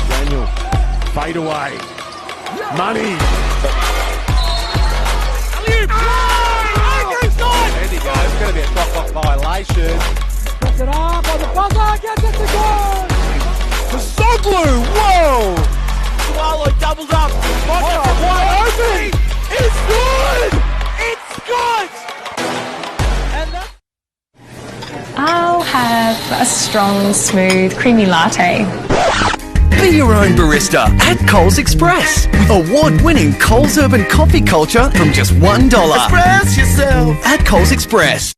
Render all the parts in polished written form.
Daniel, fade away. Money. There he goes. It's going to be a drop-off violation. Puts it up on the buzzer, gets it to goal! Pasoglu, whoa! Swallow doubles up. Wide open. It's good. It's good. And that. I'll have a strong, smooth, creamy latte. Be your own barista at Coles Express. Award-winning Coles Urban coffee culture from just $1. Express yourself. At Coles Express.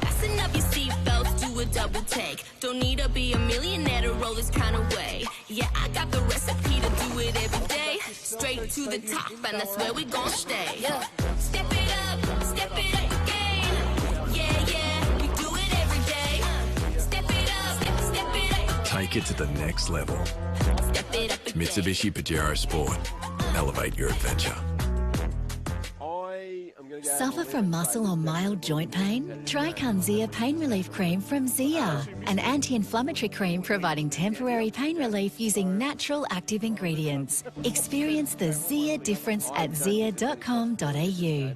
Fasten up your seatbelts, do a double take. Don't need to be a millionaire to roll this kind of way. Yeah, I got the recipe to do it every day. Straight to the top, and that's where we gon' stay. Yeah. Step it up the game. Yeah, we do it every day. Step it up. Take it to the next level. Step it up again. Mitsubishi Pajero Sport. Elevate your adventure. Suffer from muscle or mild joint pain? Try Kunzia Pain Relief Cream from Zia, an anti-inflammatory cream providing temporary pain relief using natural active ingredients. Experience the Zia difference at zia.com.au.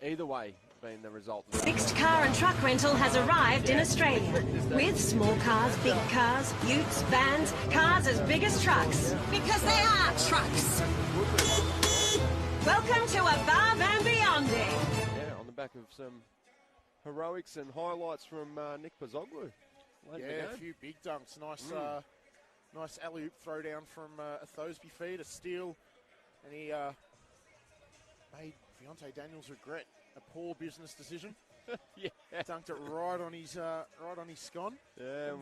Either way, been the result. Fixed car and truck rental has arrived in Australia. With small cars, big cars, utes, vans, cars as big as trucks. Because they are trucks. Welcome to Above and Beyonding. Yeah, on the back of some heroics and highlights from Nick Pasoglu. Yeah, a few big dunks. Nice alley-oop throwdown from a Thosby feed, a steal, and he made Deontay Daniels regret a poor business decision. Yeah, dunked it right on his scon. Yeah.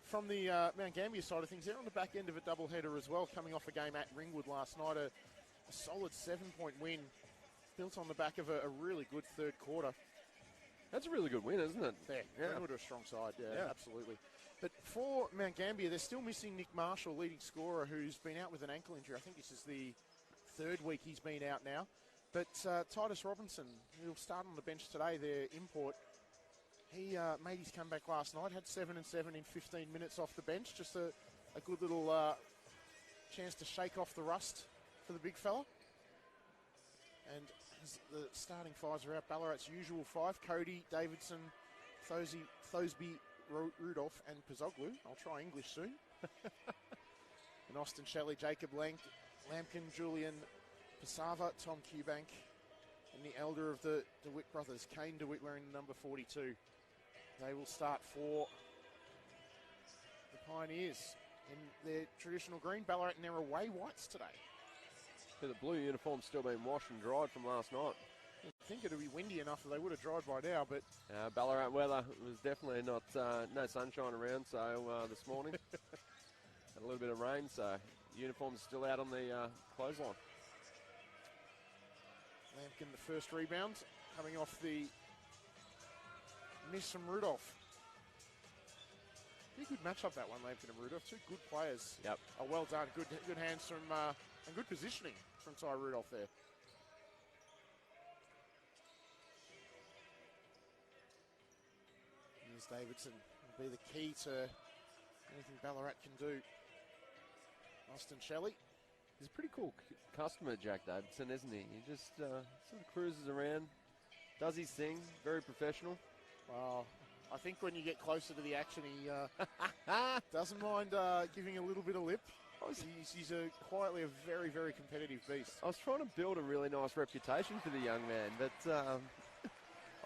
From the Mount Gambier side of things, they're on the back end of a doubleheader as well, coming off a game at Ringwood last night. A solid 7-point win, built on the back of a really good third quarter. That's a really good win, isn't it? Yeah. Ringwood are a strong side, yeah, absolutely. But for Mount Gambier, they're still missing Nick Marshall, leading scorer, who's been out with an ankle injury. I think this is the third week he's been out now. But Titus Robinson, who'll start on the bench today, their import, he made his comeback last night, had 7 and 7 in 15 minutes off the bench. Just a good little chance to shake off the rust for the big fella. And as the starting fives are out, Ballarat's usual five: Cody, Davidson, Thosby, Rudolph, and Pasoglu. I'll try English soon. And Austin Shelley, Jacob Lampkin, Julian Pasava, Tom Cubank, and the elder of the DeWitt brothers, Kane DeWitt, wearing number 42. They will start for the Pioneers in their traditional green. Ballarat in their away whites today. Yeah, the blue uniform's still been washed and dried from last night. I think it would be windy enough that they would have dried by now, but Ballarat weather was definitely not no sunshine around. So this morning had a little bit of rain, so uniform's still out on the clothesline. Lampkin the first rebound, coming off the miss from Rudolph. Pretty good matchup, that one, Lampkin and Rudolph. Two good players. Yep. Oh, well done. Good hands from and good positioning from Ty Rudolph there. Here's Davidson. Will be the key to anything Ballarat can do. Austin Shelley. He's a pretty cool customer, Jack Davidson, isn't he? He just sort of cruises around, does his thing, very professional. Well, I think when you get closer to the action, he doesn't mind giving a little bit of lip. He's quietly a very, very competitive beast. I was trying to build a really nice reputation for the young man, but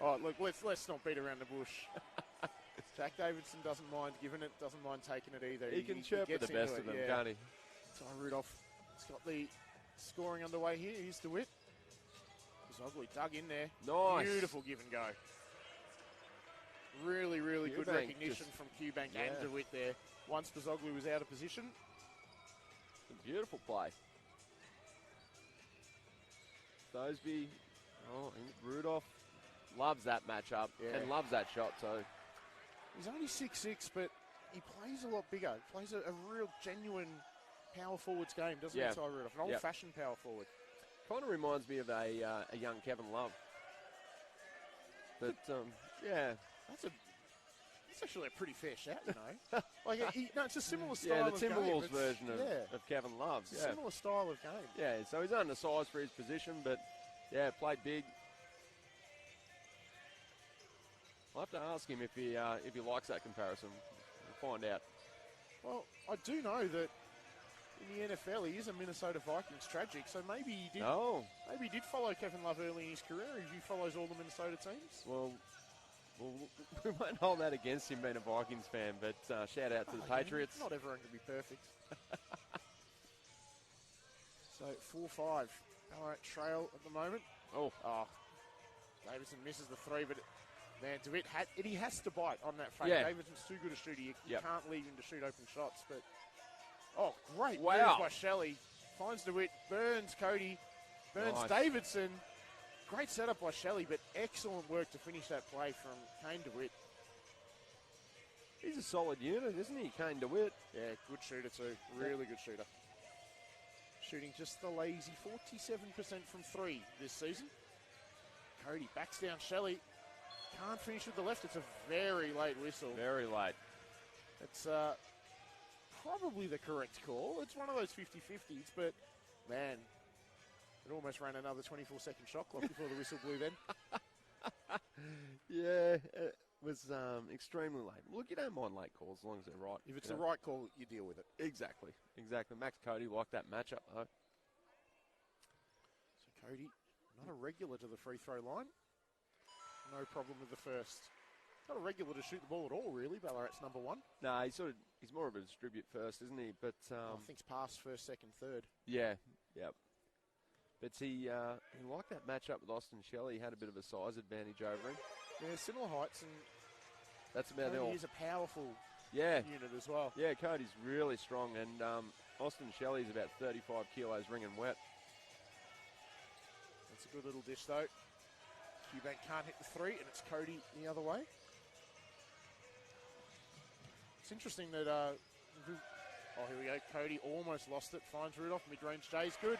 all right, look, let's not beat around the bush. Jack Davidson doesn't mind giving it, doesn't mind taking it either. he can chirp with the best of them, can't he? Ty Rudolph has got the scoring underway here. Here's DeWitt. Zoglu dug in there. Nice. Beautiful give and go. Really, really good recognition from Qbank and DeWitt there. Once Bazoglu was out of position. A beautiful play. Thosby, and Rudolph loves that matchup and loves that shot too. He's only 6'6", but he plays a lot bigger. He plays a real genuine power forwards game, doesn't he, Ty Rudolph? An old-fashioned power forward. Kind of reminds me of a young Kevin Love. But, That's actually a pretty fair shout, you know. It's a similar style of game. Yeah, the Timberwolves version of Kevin Love. It's a similar style of game. Yeah, so he's undersized for his position, but, played big. I'll have to ask him if he likes that comparison. We'll find out. Well, I do know that in the NFL he is a Minnesota Vikings tragic, so maybe he did. Oh. Maybe he did follow Kevin Love early in his career. If he follows all the Minnesota teams. Well, we won't hold that against him being a Vikings fan, but shout out to the Patriots. Not everyone can be perfect. So 4-5. All right, trail at the moment. Oh, Davidson misses the three, but man, DeWitt he has to bite on that fake. Yeah. Davidson's too good a shooter. You can't leave him to shoot open shots. But great wow. move by Shelley. Finds DeWitt, burns Cody, burns Davidson. Great setup by Shelley, but excellent work to finish that play from Kane DeWitt. He's a solid unit, isn't he, Kane DeWitt? Yeah, good shooter too. Really good shooter. Shooting just the lazy 47% from three this season. Cody backs down Shelley. Can't finish with the left. It's a very late whistle. Very late. It's probably the correct call. It's one of those 50-50s, but man, it almost ran another 24-second shot clock before the whistle blew then. Yeah, it was extremely late. Look, you don't mind late calls as long as they're right. If it's the right call, you deal with it. Exactly. Max Cody liked that matchup, though. So Cody, not a regular to the free throw line. No problem with the first. Not a regular to shoot the ball at all, really. Ballarat's number one. No, he's more of a distribute first, isn't he? But I think it's pass first, second, third. Yeah, yep. But he liked that matchup with Austin Shelley. He had a bit of a size advantage over him. Yeah, similar heights, and that's about it. Cody is a powerful unit as well. Yeah, Cody's really strong, and Austin Shelley's about 35 kilos ringing wet. That's a good little dish, though. Qbank can't hit the three, and it's Cody the other way. It's interesting that, here we go. Cody almost lost it. Finds Rudolph. Mid-range J's good.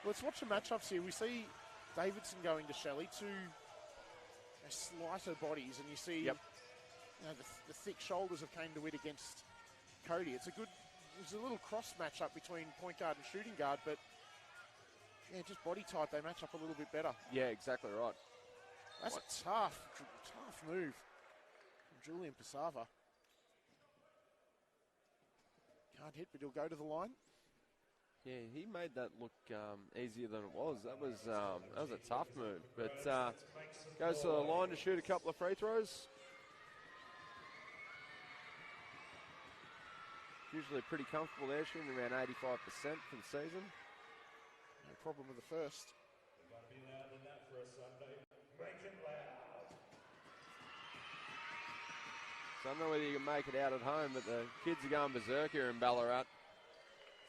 Let's watch the matchups here. We see Davidson going to Shelley, two slighter bodies, and you see the thick shoulders of Kane DeWitt against Cody. It's a little cross matchup between point guard and shooting guard, but just body type, they match up a little bit better. Yeah, exactly right. That's a tough move from Julian Pasava. Can't hit, but he'll go to the line. Yeah, he made that look easier than it was. That was a tough move. But goes to the line to shoot a couple of free throws. Usually pretty comfortable there, shooting around 85% for the season. No problem with the first. So I don't know whether you can make it out at home, but the kids are going berserk here in Ballarat.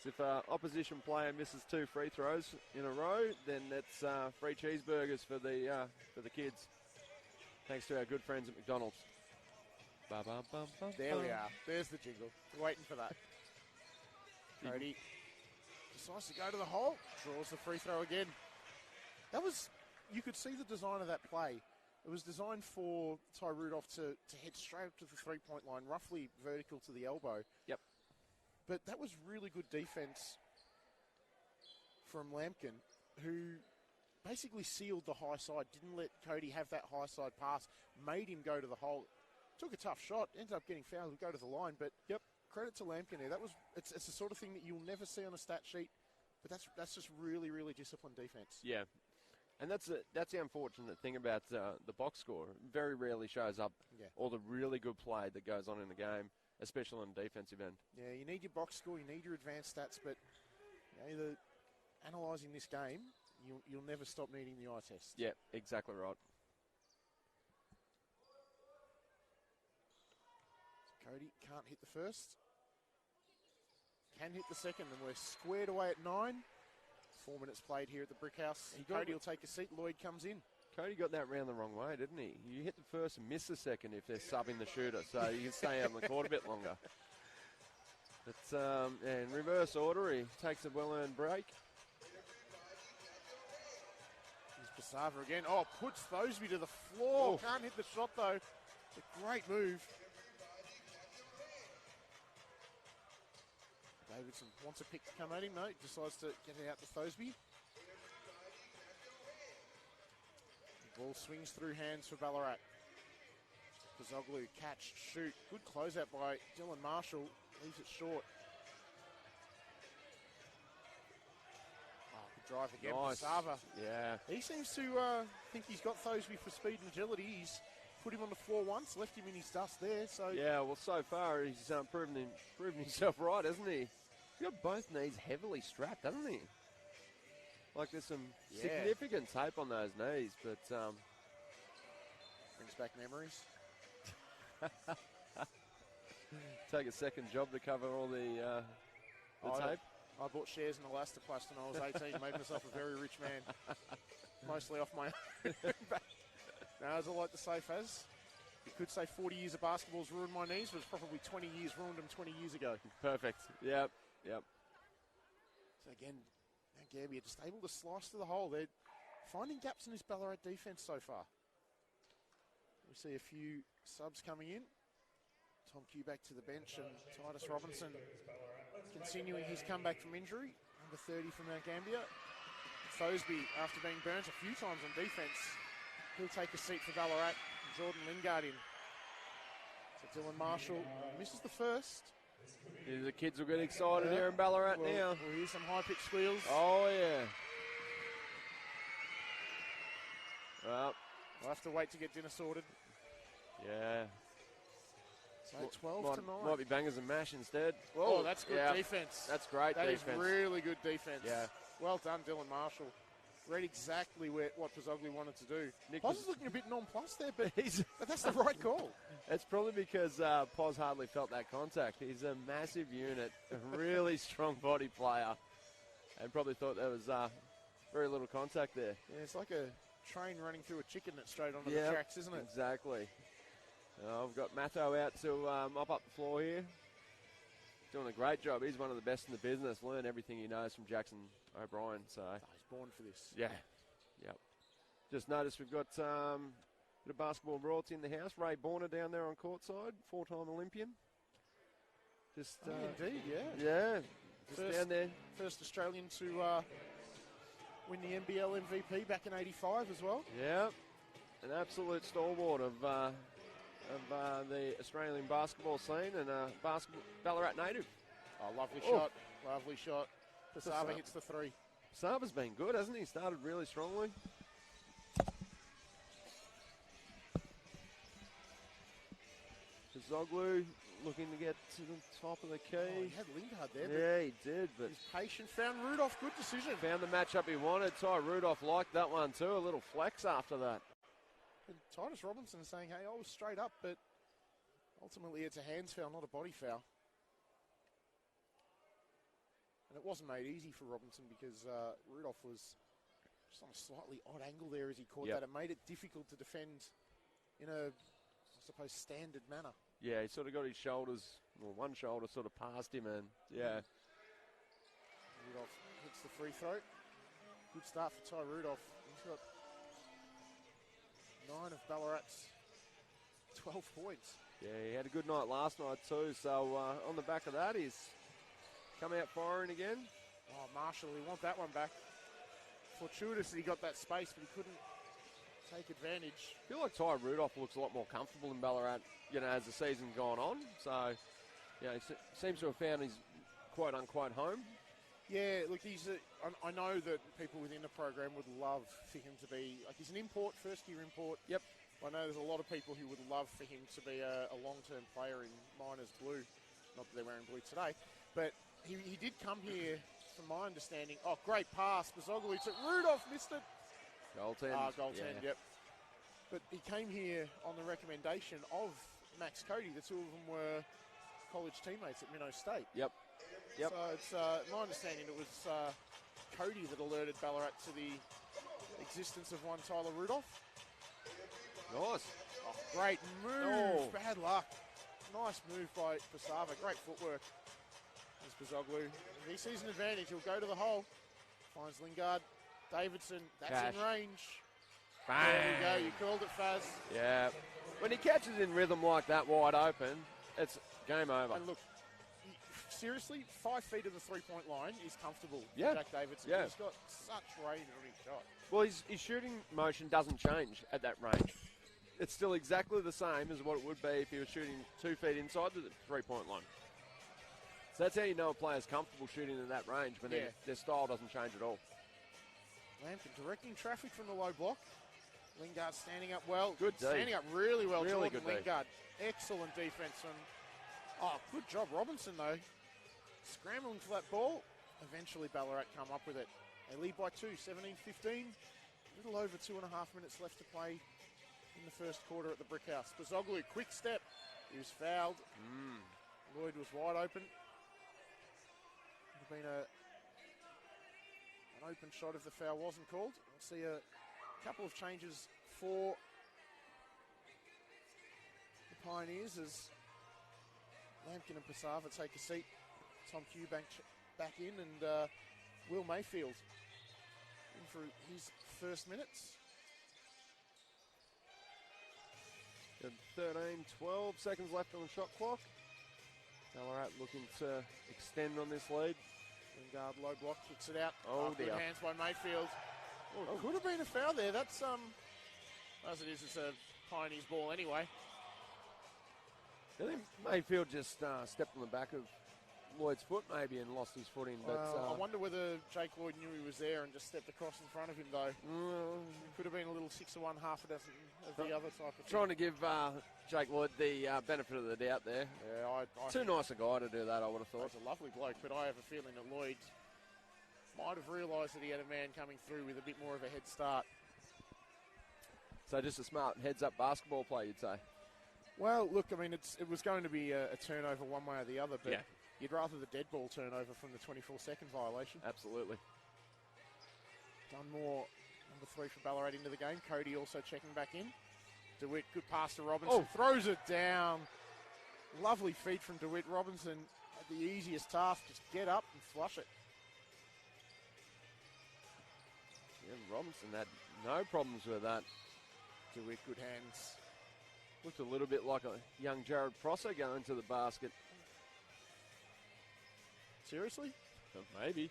So if an opposition player misses two free throws in a row, then it's free cheeseburgers for the kids. Thanks to our good friends at McDonald's. There we are. There's the jingle. Waiting for that. Cody decides to go to the hole. Draws the free throw again. You could see the design of that play. It was designed for Ty Rudolph to head straight up to the three-point line, roughly vertical to the elbow. Yep. But that was really good defense from Lampkin, who basically sealed the high side, didn't let Cody have that high side pass, made him go to the hole. Took a tough shot, ended up getting fouled, would go to the line, but credit to Lampkin there. It's the sort of thing that you'll never see on a stat sheet, but that's just really, really disciplined defence. Yeah. And that's the unfortunate thing about the box score. It very rarely shows up all the really good play that goes on in the game, especially on the defensive end. Yeah, you need your box score, you need your advanced stats, but either analysing this game, you'll never stop needing the eye test. Yeah, exactly right. Cody can't hit the first. Can hit the second, and we're squared away at 9. 4 minutes played here at the Brick House. Cody will take a seat. Lloyd comes in. Cody got that round the wrong way, didn't he? You hit the first and miss the second if they're subbing the shooter, so you can stay out on the court a bit longer. But in reverse order, he takes a well-earned break. Here's Pasava again. Oh, puts Thoseby to the floor. Can't hit the shot, though. It's a great move. Davidson wants a pick to come at him. No, he decides to get it out to Thoseby. The ball swings through hands for Ballarat. Kazoglu, catch, shoot. Good closeout by Dylan Marshall. Leaves it short. Oh, good drive again. Nice. Pasava. Yeah. He seems to think he's got Thoseby for speed and agility. He's put him on the floor once, left him in his dust there. So yeah, well, so far he's proven himself right, hasn't he? He's got both knees heavily strapped, hasn't he? Like there's some significant tape on those knees, but brings back memories. Take a second job to cover all the tape. I bought shares in Elastoplast when I was 18, made myself a very rich man. Mostly off my own. Now, as I like to say, Faz, you could say 40 years of basketball's ruined my knees, but it's probably 20 years ruined them 20 years ago. Perfect. Yep. So again, Gambier just able to slice to the hole. They're finding gaps in this Ballarat defence so far. We see a few subs coming in. Tom Q back to the bench and Titus Robinson continuing his comeback from injury. Number 30 from Mount Gambier. Thoseby, after being burnt a few times on defence, he'll take a seat for Ballarat. Jordan Lingard in. So Dylan Marshall misses the first. The kids will get excited here in Ballarat now. We'll hear some high-pitched squeals. Oh, yeah. Well, we'll have to wait to get dinner sorted. Yeah. So 12 to 9. Might be bangers and mash instead. Oh, that's good defence. That's great defence. That is really good defence. Yeah. Well done, Dylan Marshall. Read exactly what Pasoglu wanted to do. Poz is looking a bit nonplussed there, but that's the right call. It's probably because Poz hardly felt that contact. He's a massive unit, a really strong body player, and probably thought there was very little contact there. Yeah, it's like a train running through a chicken that's straight onto the tracks, isn't it? Exactly. I've got Matto out to mop up the floor here. Doing a great job. He's one of the best in the business. Learn everything he knows from Jackson O'Brien. So he's born for this. Yeah. Yep. Just noticed we've got a bit of basketball royalty in the house. Ray Borner down there on courtside, 4-time Olympian. Just indeed, yeah. Yeah. Just down there. First Australian to win the NBL MVP back in '85 as well. Yeah. An absolute stalwart of the Australian basketball scene and a Ballarat native. Oh, lovely shot. Lovely shot. Pasava hits the three. Pasava's been good, hasn't he? Started really strongly. Kazoglu looking to get to the top of the key. Oh, he had Lingard there. Yeah, he did. But he's patient. Found Rudolph. Good decision. Found the matchup he wanted. Ty Rudolph liked that one too. A little flex after that. And Titus Robinson saying, hey, I was straight up, but ultimately it's a hands foul, not a body foul. And it wasn't made easy for Robinson because Rudolph was just on a slightly odd angle there as he caught that. It made it difficult to defend in a, I suppose, standard manner. Yeah, he sort of got his shoulders, well, one shoulder sort of past him, and yeah. Rudolph hits the free throw. Good start for Ty Rudolph. He's got 9 of Ballarat's 12 points. Yeah, he had a good night last night too, so on the back of that, he's come out firing again. Oh, Marshall, he want that one back. Fortuitous that he got that space, but he couldn't take advantage. I feel like Ty Rudolph looks a lot more comfortable in Ballarat, as the season's gone on, so You know, he seems to have found his quote-unquote home. Yeah, look, I know that people within the program would love for him to be, like, he's an import, first-year import. Yep. I know there's a lot of people who would love for him to be a long-term player in Miners blue. Not that they're wearing blue today. But he did come here, from my understanding. Oh, great pass. Bazoglu took Rudolph, missed it. Goaltend. Goaltend, yep. But he came here on the recommendation of Max Cody. The two of them were college teammates at Minnow State. Yep. So it's my understanding it was Cody that alerted Ballarat to the existence of one Tyler Rudolph. Nice. Oh, great move. Bad luck. Nice move by Pasava. Great footwork. There's Bazoglu. If he sees an advantage, he'll go to the hole. Finds Lingard. Davidson. That's in range. Bang. There we go. You called it, Faz. Yeah. When he catches in rhythm like that wide open, it's game over. And look, seriously, 5 feet of the three-point line is comfortable for Yeah. Jack Davidson. Yeah. He's got such range on his shot. Well, his shooting motion doesn't change at that range. It's still exactly the same as what it would be if he was shooting 2 feet inside the three-point line. So that's how you know a player's comfortable shooting in that range when their style doesn't change at all. Lampkin directing traffic from the low block. Lingard standing up well. Good D. Standing up really well. Really Jordan good D. Lingard. Excellent defense from... Oh, good job, Robinson, though. Scrambling for that ball. Eventually, Ballarat come up with it. They lead by 2, 17-15. A little over 2.5 minutes left to play in the first quarter at the Brick House. Bazoglu, quick step. He was fouled. Lloyd was wide open. Would have been an open shot if the foul wasn't called. We'll see a couple of changes for the Pioneers as Lampkin and Pasava take a seat. Tom Cubank back in and Will Mayfield in for his first minutes. Good 12 seconds left on the shot clock. Ballarat looking to extend on this lead. Lingard low block, kicks it out. Oh, good dear. hands by Mayfield. Oh, could have been a foul there. That's, as it is, it's a Pioneers ball anyway. I think Mayfield just stepped on the back of Lloyd's foot maybe and lost his footing. But I wonder whether Jake Lloyd knew he was there and just stepped across in front of him, though. Could have been a little 6-1, half a dozen of the other type of trying to give Jake Lloyd the benefit of the doubt there. Yeah, Too nice a guy to do that, I would have thought. He's a lovely bloke, but I have a feeling that Lloyd might have realised that he had a man coming through with a bit more of a head start. So just a smart heads-up basketball play, you'd say? Well, look, I mean, it was going to be a turnover one way or the other, but you'd rather the dead ball turnover from the 24-second violation. Absolutely. Dunmore, number 3 for Ballarat into the game. Cody also checking back in. DeWitt, good pass to Robinson. Throws it down. Lovely feed from DeWitt. Robinson had the easiest task. Just get up and flush it. Yeah, Robinson had no problems with that. DeWitt, good hands. Looked a little bit like a young Jared Prosser going to the basket. Seriously? Maybe.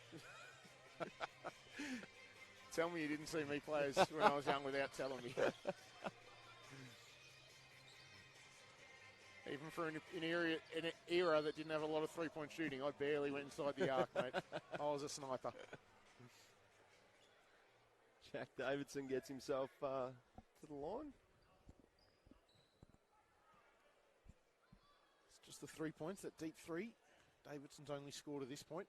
Tell me you didn't see me play when I was young without telling me. Even for an era that didn't have a lot of three-point shooting, I barely went inside the arc, mate. I was a sniper. Jack Davidson gets himself to the line. It's just the 3 points, that deep three. Davidson's only scored at this point.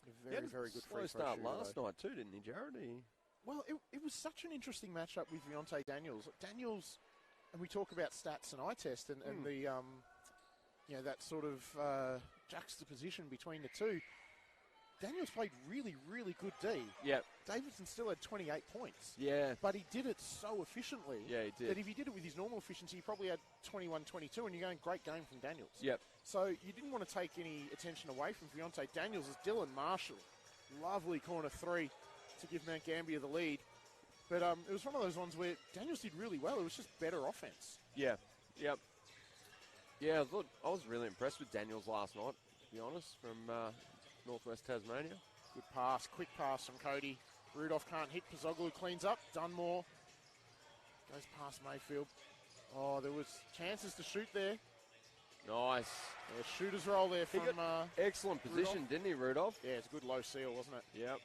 A very, very good free throw start shooter, last night too, didn't he, Jared? Well, it was such an interesting matchup with Viontae Daniels. Daniels, and we talk about stats and eye test and the that sort of juxtaposition between the two. Daniels played really, really good D. Yep. Davidson still had 28 points. Yeah. But he did it so efficiently. Yeah, he did. That if he did it with his normal efficiency, he probably had 21, 22, and you're going, great game from Daniels. Yep. So you didn't want to take any attention away from Viontae Daniels as Dylan Marshall. Lovely corner three to give Mount Gambier the lead. But it was one of those ones where Daniels did really well. It was just better offense. Yeah. Yep. Yeah, I was really impressed with Daniels last night, to be honest, from Northwest Tasmania. Good pass, quick pass from Cody. Rudolph can't hit. Pozoglu cleans up. Dunmore goes past Mayfield. Oh, there was chances to shoot there. Nice. Yeah, shooter's roll there He from got excellent position, Rudolph. didn't he, Rudolph? Yeah, it's a good low seal, wasn't it? Yep.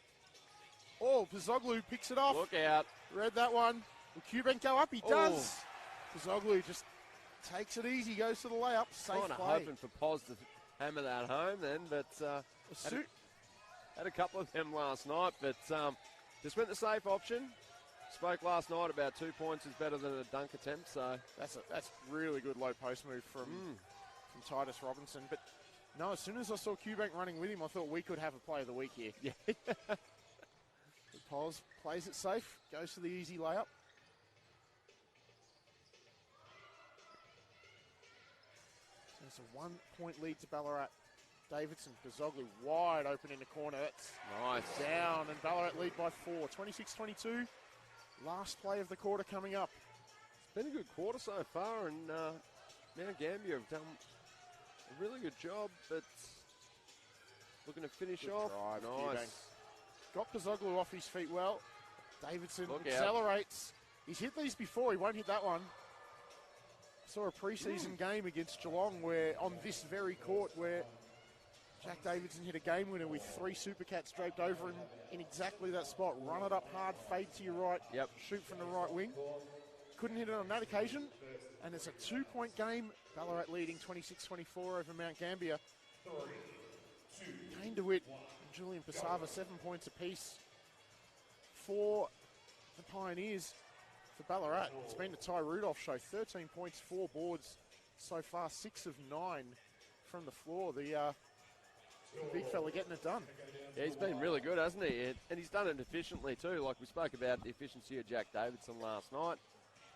Oh, Pizoglu picks it off. Look out. Read that one. Will Cubank go up? He does. Pizoglu just takes it easy, goes to the layup. Safe Kind of play. hoping for Pos to hammer that home then, but had a couple of them last night, but just went the safe option. Spoke last night about 2 points is better than a dunk attempt, so That's really good low post move from Titus Robinson. But no, as soon as I saw Cubank running with him, I thought we could have a play of the week here. yeah. Pos plays it safe, goes for the easy layup. So it's a 1 point lead to Ballarat. Davidson, Pizoglu wide open in the corner. That's Nice. down, and Ballarat lead by 4. 26-22. Last play of the quarter coming up. It's been a good quarter so far, and Mount Gambier have done a really good job, but looking to finish Good off. drive, Nice. Got Pizoglu off his feet well. Davidson Look out. accelerates. He's hit these before. He won't hit that one. Saw a preseason game against Geelong where on this very court where Jack Davidson hit a game winner with 3 Supercats draped over him in exactly that spot. Run it up hard, fade to your right, Yep. shoot from the right wing. Couldn't hit it on that occasion, and it's a 2-point game. Ballarat leading 26-24 over Mount Gambier. Kane DeWitt and Julian Pasava, 7 points apiece for the Pioneers. For Ballarat, it's been the Ty Rudolph show. 13 points, 4 boards so far, 6 of 9 from the floor. The big fella getting it done. Yeah, he's been really good, hasn't he? And he's done it efficiently too. Like we spoke about the efficiency of Jack Davidson last night.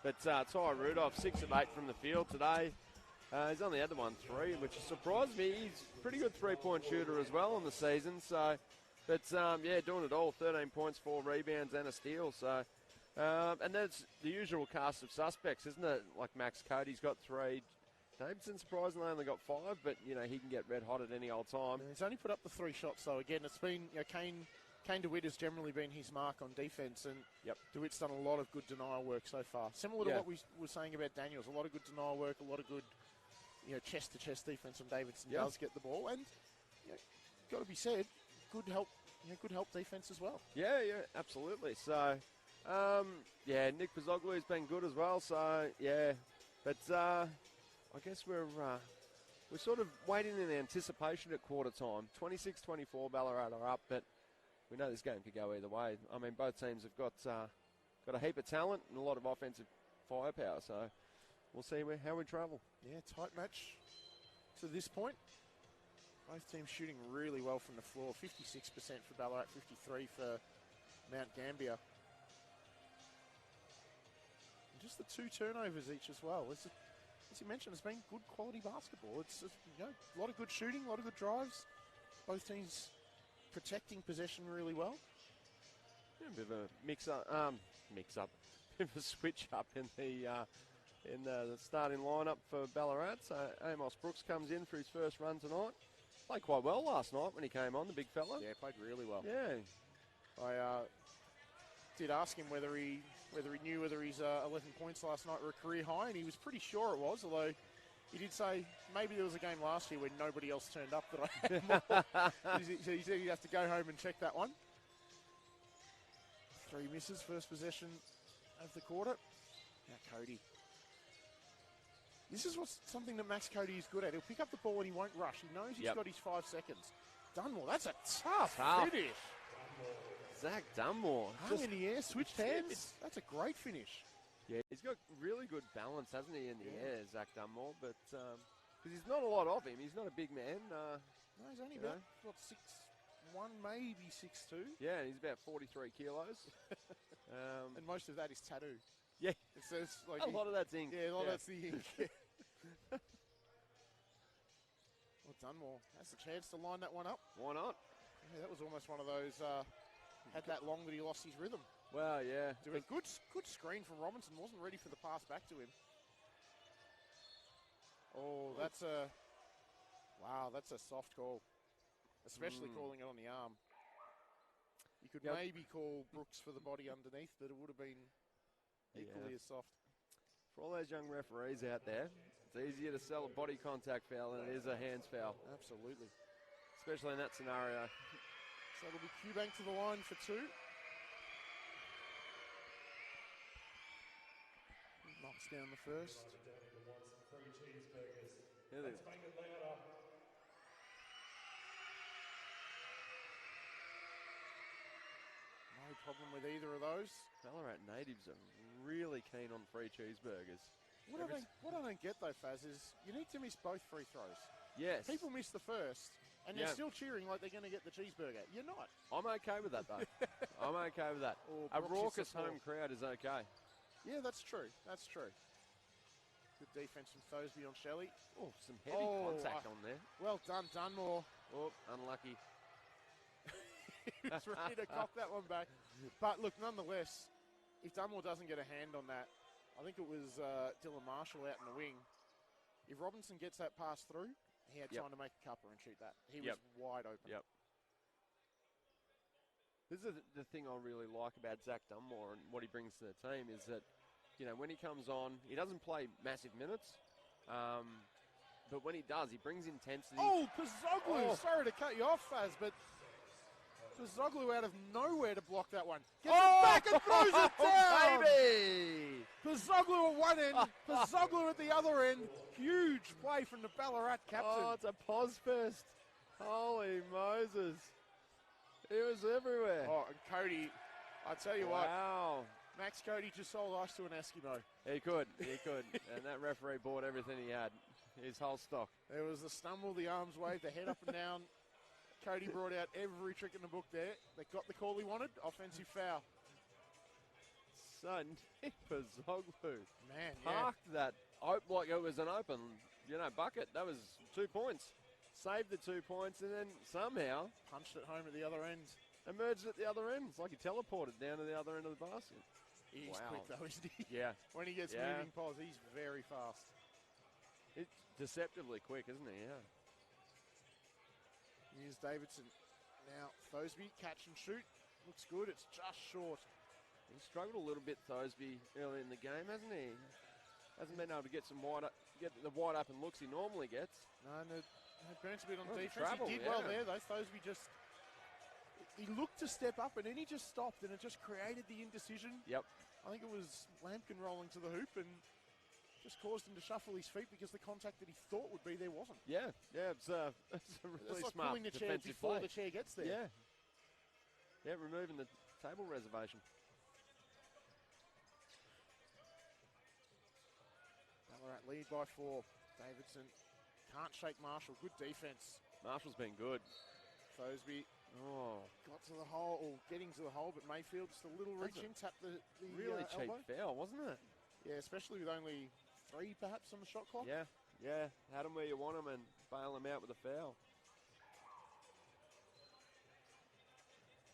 But Ty Rudolph, 6 of 8 from the field today. He's only had the 1 3, which surprised me. He's a pretty good 3-point shooter as well in the season. So, but yeah, doing it all. 13 points, 4 rebounds, and a steal. So, and that's the usual cast of suspects, isn't it? Like Max Cody's got 3. Davidson surprisingly only got 5, but you know he can get red hot at any old time. And he's only put up the 3 shots though. Again, it's been Kane DeWitt has generally been his mark on defence, and DeWitt's done a lot of good denial work so far. Similar to what we were saying about Daniels, a lot of good denial work, a lot of good chest to chest defence from Davidson does get the ball, and got to be said, good help defence as well. Yeah, absolutely. So, Nick Pizoglu has been good as well. So but I guess we're sort of waiting in anticipation at quarter time. 26-24, Ballarat are up, but we know this game could go either way. I mean, both teams have got a heap of talent and a lot of offensive firepower. So we'll see how we travel. Yeah, tight match to this point. Both teams shooting really well from the floor. 56% for Ballarat, 53% for Mount Gambier. And just the 2 turnovers each as well. As you mentioned, it's been good quality basketball. It's a lot of good shooting, a lot of good drives. Both teams protecting possession really well. Yeah, a bit of a mix up, bit of a switch up in the starting lineup for Ballarat. So Amos Brooks comes in for his first run tonight. Played quite well last night when he came on, the big fella. Yeah, played really well. Yeah, I did ask him whether he knew whether his 11 points last night were a career high, and he was pretty sure it was, although he did say maybe there was a game last year when nobody else turned up that I had more. He said he'd have to go home and check that one. 3 misses, first possession of the quarter. Now Cody. This is something that Max Cody is good at. He'll pick up the ball and he won't rush. He knows he's got his 5 seconds. Dunmore, that's a tough finish. Zach Dunmore. Hung in the air, switched hands. That's a great finish. Yeah, he's got really good balance, hasn't he, in the air, Zach Dunmore? But because there's not a lot of him. He's not a big man. No, he's only about 6'1", maybe 6'2". Yeah, and he's about 43 kilos. And most of that is tattoo. Yeah, it says like a lot of that's ink. Yeah, a lot of that's the ink. Well, Dunmore has the chance to line that one up. Why not? Yeah, that was almost one of those. Had that long that he lost his rhythm. Well, yeah. Doing good screen from Robinson. Wasn't ready for the pass back to him. Oh, that's a soft call, especially calling it on the arm. You could maybe call Brooks for the body underneath, but it would have been equally as soft. For all those young referees out there, It's easier to sell a body contact foul than it is a hands foul, Absolutely. especially in that scenario. So it'll be Q-Bank to the line for 2. Knocks down the first. Yeah, they- No problem with either of those. Ballarat natives are really keen on free cheeseburgers. What I don't get though, Faz, is you need to miss both free throws. Yes. People miss the first, and they're Yeah. still cheering like they're going to get the cheeseburger. You're not. I'm okay with that, though. I'm okay with that. Or A proxy raucous support. home crowd is okay. Yeah, that's true. That's true. Good defense from Thosby on Shelley. Oh, some heavy contact on there. Well done, Dunmore. Oh, unlucky. He was ready to cock that one back. But look, nonetheless, if Dunmore doesn't get a hand on that, I think it was Dylan Marshall out in the wing. If Robinson gets that pass through, he had Yep. time to make a cupper and shoot that. He Yep. was wide open. Yep. This is the thing I really like about Zach Dunmore and what he brings to the team is that, you know, when he comes on, he doesn't play massive minutes, but when he does, he brings intensity. Oh, Pazoglu! Oh. Sorry to cut you off, Faz, but Pazoglu out of nowhere to block that one. Gets Oh, it back and throws it down! baby! Pazoglu at one end, Pazoglu at the other end. Huge play from the Ballarat captain. Oh, it's a pause fest. Holy Moses. It was everywhere. Oh, and Cody, I tell you Wow. what, Max Cody just sold ice to an Eskimo. He could. And that referee bought everything he had, his whole stock. There was the stumble, the arms wave, the head up and down. Cody brought out every trick in the book there. They got the call he wanted, offensive foul. So Nick Pazoglu Man, parked that like it was an open, bucket. That was 2 points. Saved the 2 points and then somehow punched it home at the other end. Emerged at the other end. It's like he teleported down to the other end of the basket. He's Wow. quick though, isn't he? Yeah. When he gets Yeah. moving pause, he's very fast. It's deceptively quick, isn't he? Yeah. Here's Davidson. Now, Thosby, catch and shoot. Looks good. It's just short. He struggled a little bit, Thosby, early in the game, hasn't he? Hasn't been able to get the wide open looks he normally gets. No, burnt a bit on Well, the defense. travel, He did yeah. well there, though. Thosby he looked to step up, and then he just stopped, and it just created the indecision. Yep. I think it was Lampkin rolling to the hoop and just caused him to shuffle his feet because the contact that he thought would be there wasn't. Yeah, it's a really It's like smart pulling the chair defensive before play. the chair gets there. Yeah. Yeah, removing the table reservation. Ballarat lead by 4. Davidson can't shake Marshall. Good defense. Marshall's been good. Thosby Oh, got to the hole, or getting to the hole, but Mayfield just a little reach That's a in, tapped the really cheap elbow. foul, wasn't it? Yeah, especially with only 3 perhaps on the shot clock. Yeah. Had him where you want him and bail him out with a foul.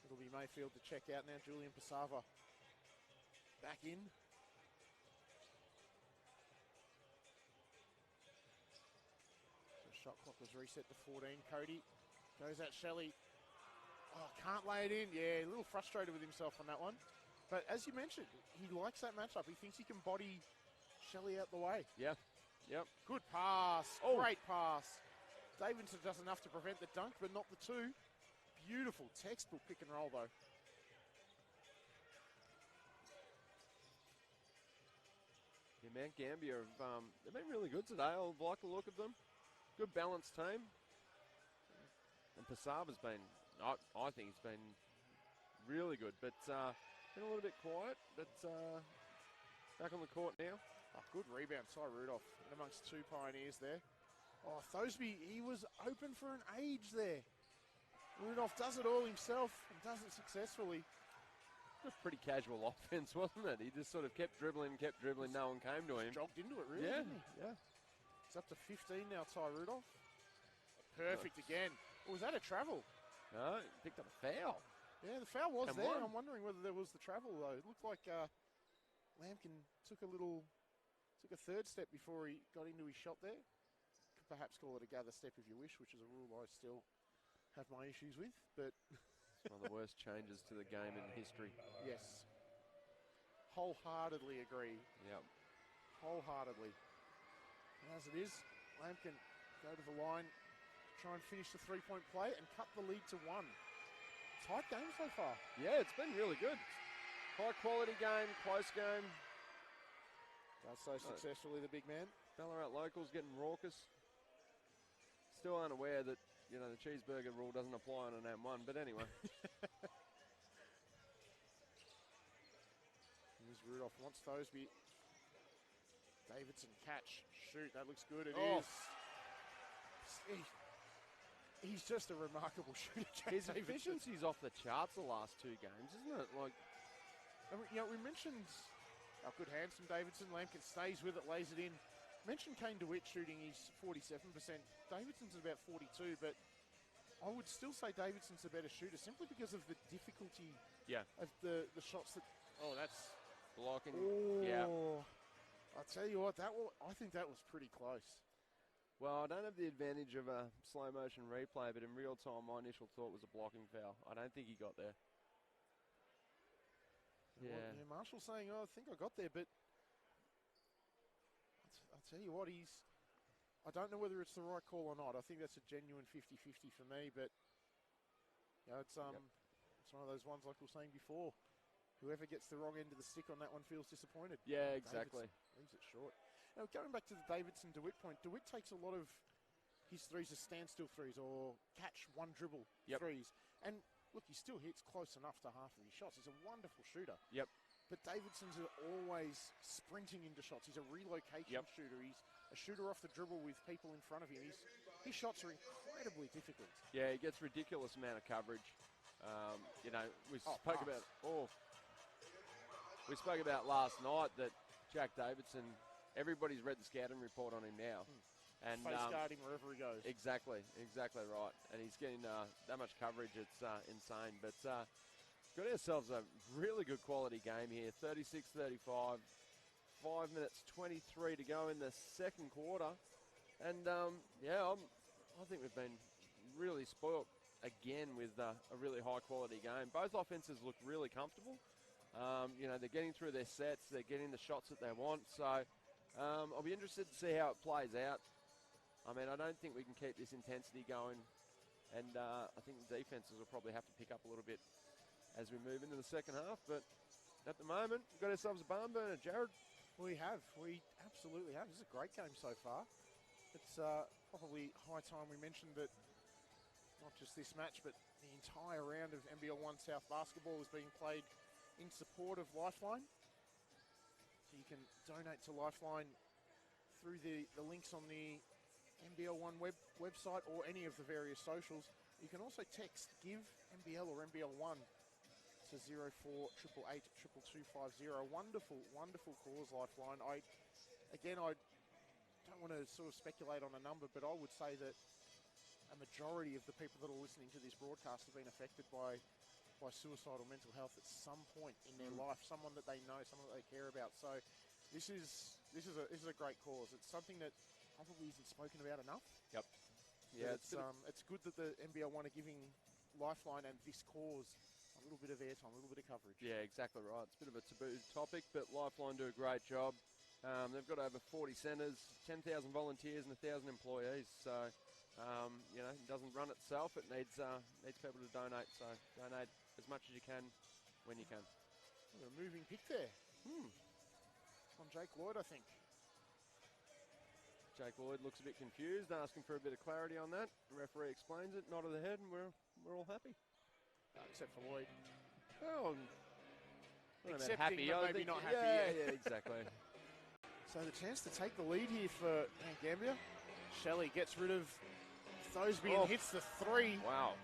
It'll be Mayfield to check out now. Julian Pasava back in. The shot clock was reset to 14. Cody goes at Shelley. Oh, can't lay it in. Yeah, a little frustrated with himself on that one. But as you mentioned, he likes that matchup. He thinks he can body Shelley out the way. Yeah. Yep. Good pass. Oh. Great pass. Davidson does enough to prevent the dunk, but not the 2. Beautiful textbook pick and roll, though. Yeah, Mount Gambier, they've been really good today. I like the look of them. Good balanced team. And Pasava's been, I think he's been really good, but been a little bit quiet, but back on the court now. Oh, good rebound, Ty Rudolph, in amongst 2 pioneers there. Oh, Thosby, he was open for an age there. Rudolph does it all himself and does it successfully. It was a pretty casual offense, wasn't it? He just sort of kept dribbling, no one came to him. Jogged into it, really, Yeah, didn't he? yeah. He's up to 15 now, Ty Rudolph. Perfect again. Oh, was that a travel? No, he picked up a foul. Yeah, the foul was And there. one. I'm wondering whether there was the travel, though. It looked like Lampkin took a third step before he got into his shot there. Could perhaps call it a gather step if you wish, which is a rule I still have my issues with, but It's one of the worst changes to the game in history. yes, wholeheartedly agree. Yep. Wholeheartedly. As it is, Lamb can go to the line, try and finish the three-point play and cut the lead to 1. Tight game so far. Yeah, it's been really good. High quality game, close game. Does so successfully, the big man. Ballarat locals getting raucous. Still unaware that, you know, the cheeseburger rule doesn't apply on an M1, but anyway. Here's Rudolph, wants Thosby. Davidson, catch, shoot, that looks good, it is. He's just a remarkable shooter, Jack His Davidson. efficiency's off the charts the last 2 games, isn't it? Like, And we mentioned our good hands from Davidson. Lampkin stays with it, lays it in. Mentioned Kane DeWitt shooting, he's 47%. Davidson's about 42%, but I would still say Davidson's a better shooter simply because of the difficulty of the shots that... Oh, that's blocking. Oh, yeah. I'll tell you what, I think that was pretty close. Well, I don't have the advantage of a slow motion replay, but in real time, my initial thought was a blocking foul. I don't think he got there. Yeah. Marshall saying, I think I got there, but I'll tell you what, I don't know whether it's the right call or not. I think that's a genuine 50-50 for me, but it's one of those ones like we were saying before. Whoever gets the wrong end of the stick on that one feels disappointed. Yeah, exactly. Davidson leaves it short. Now, going back to the Davidson-DeWitt point, DeWitt takes a lot of his threes as standstill threes or catch one dribble threes. And look, he still hits close enough to half of his shots. He's a wonderful shooter. Yep. But Davidson's always sprinting into shots. He's a relocation shooter. He's a shooter off the dribble with people in front of him. His shots are incredibly difficult. Yeah, he gets ridiculous amount of coverage. You know, we spoke about last night that Jack Davidson, everybody's read the scouting report on him now. And face guard him wherever he goes. Exactly right. And he's getting that much coverage, it's insane. But got ourselves a really good quality game here, 36-35, 5 minutes 23 to go in the second quarter. And I think we've been really spoilt again with a really high quality game. Both offenses look really comfortable. You know, they're getting through their sets, they're getting the shots that they want. So I'll be interested to see how it plays out. I mean, I don't think we can keep this intensity going, and I think the defenses will probably have to pick up a little bit as we move into the second half. But at the moment, we've got ourselves a barn burner, Jared. We absolutely have. This is a great game so far. It's probably high time we mentioned that not just this match, but the entire round of NBL 1 South basketball is being played in support of Lifeline. So you can donate to Lifeline through the links on the NBL 1 website or any of the various socials. You can also text GIVE NBL or NBL 1 to 0488 22250. Wonderful, wonderful cause, Lifeline. I don't want to sort of speculate on a number, but I would say that a majority of the people that are listening to this broadcast have been affected by suicide or mental health at some point in their life, someone that they know, someone that they care about. So this is a great cause. It's something that probably isn't spoken about enough. Yep. Yeah, it's good that the NBL 1 are giving Lifeline and this cause a little bit of airtime, a little bit of coverage. Yeah, exactly right. It's a bit of a taboo topic, but Lifeline do a great job. They've got over 40 centres, 10,000 volunteers and 1,000 employees. So, you know, it doesn't run itself. It needs people to donate. So donate as much as you can when you can. A moving pick there. On Jake Lloyd, I think. Jake Lloyd looks a bit confused, asking for a bit of clarity on that. The referee explains it, nod of the head, and we're all happy. Except for Lloyd. Well, Accepting, happy. but maybe not happy. Yeah, exactly. So the chance to take the lead here for Gambier. Shelley gets rid of Thosby and hits the three. Wow.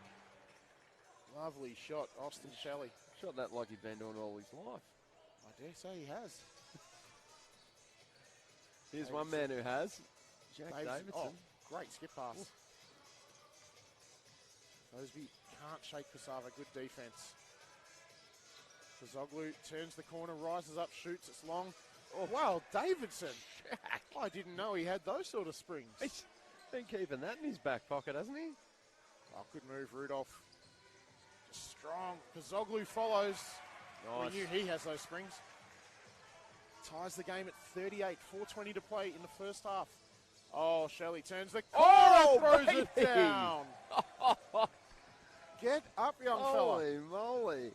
Lovely shot, Austin Shelley. Shot that like he'd been doing all his life. I dare say he has. Here's one man who has. Jack Davidson. Oh, great skip pass. Thosby can't shake Pasava. Good defense. Kazoglu turns the corner, rises up, shoots. It's long. Oh, wow, Davidson. Jack. I didn't know he had those sort of springs. He's been keeping that in his back pocket, hasn't he? Oh, good move, Rudolph. Just strong. Kazoglu follows. Nice. We knew he has those springs. Ties the game at 38, 4:20 to play in the first half. Oh, Shelley turns the corner, Oh, throws baby. it down. Get up, young fella. Holy moly.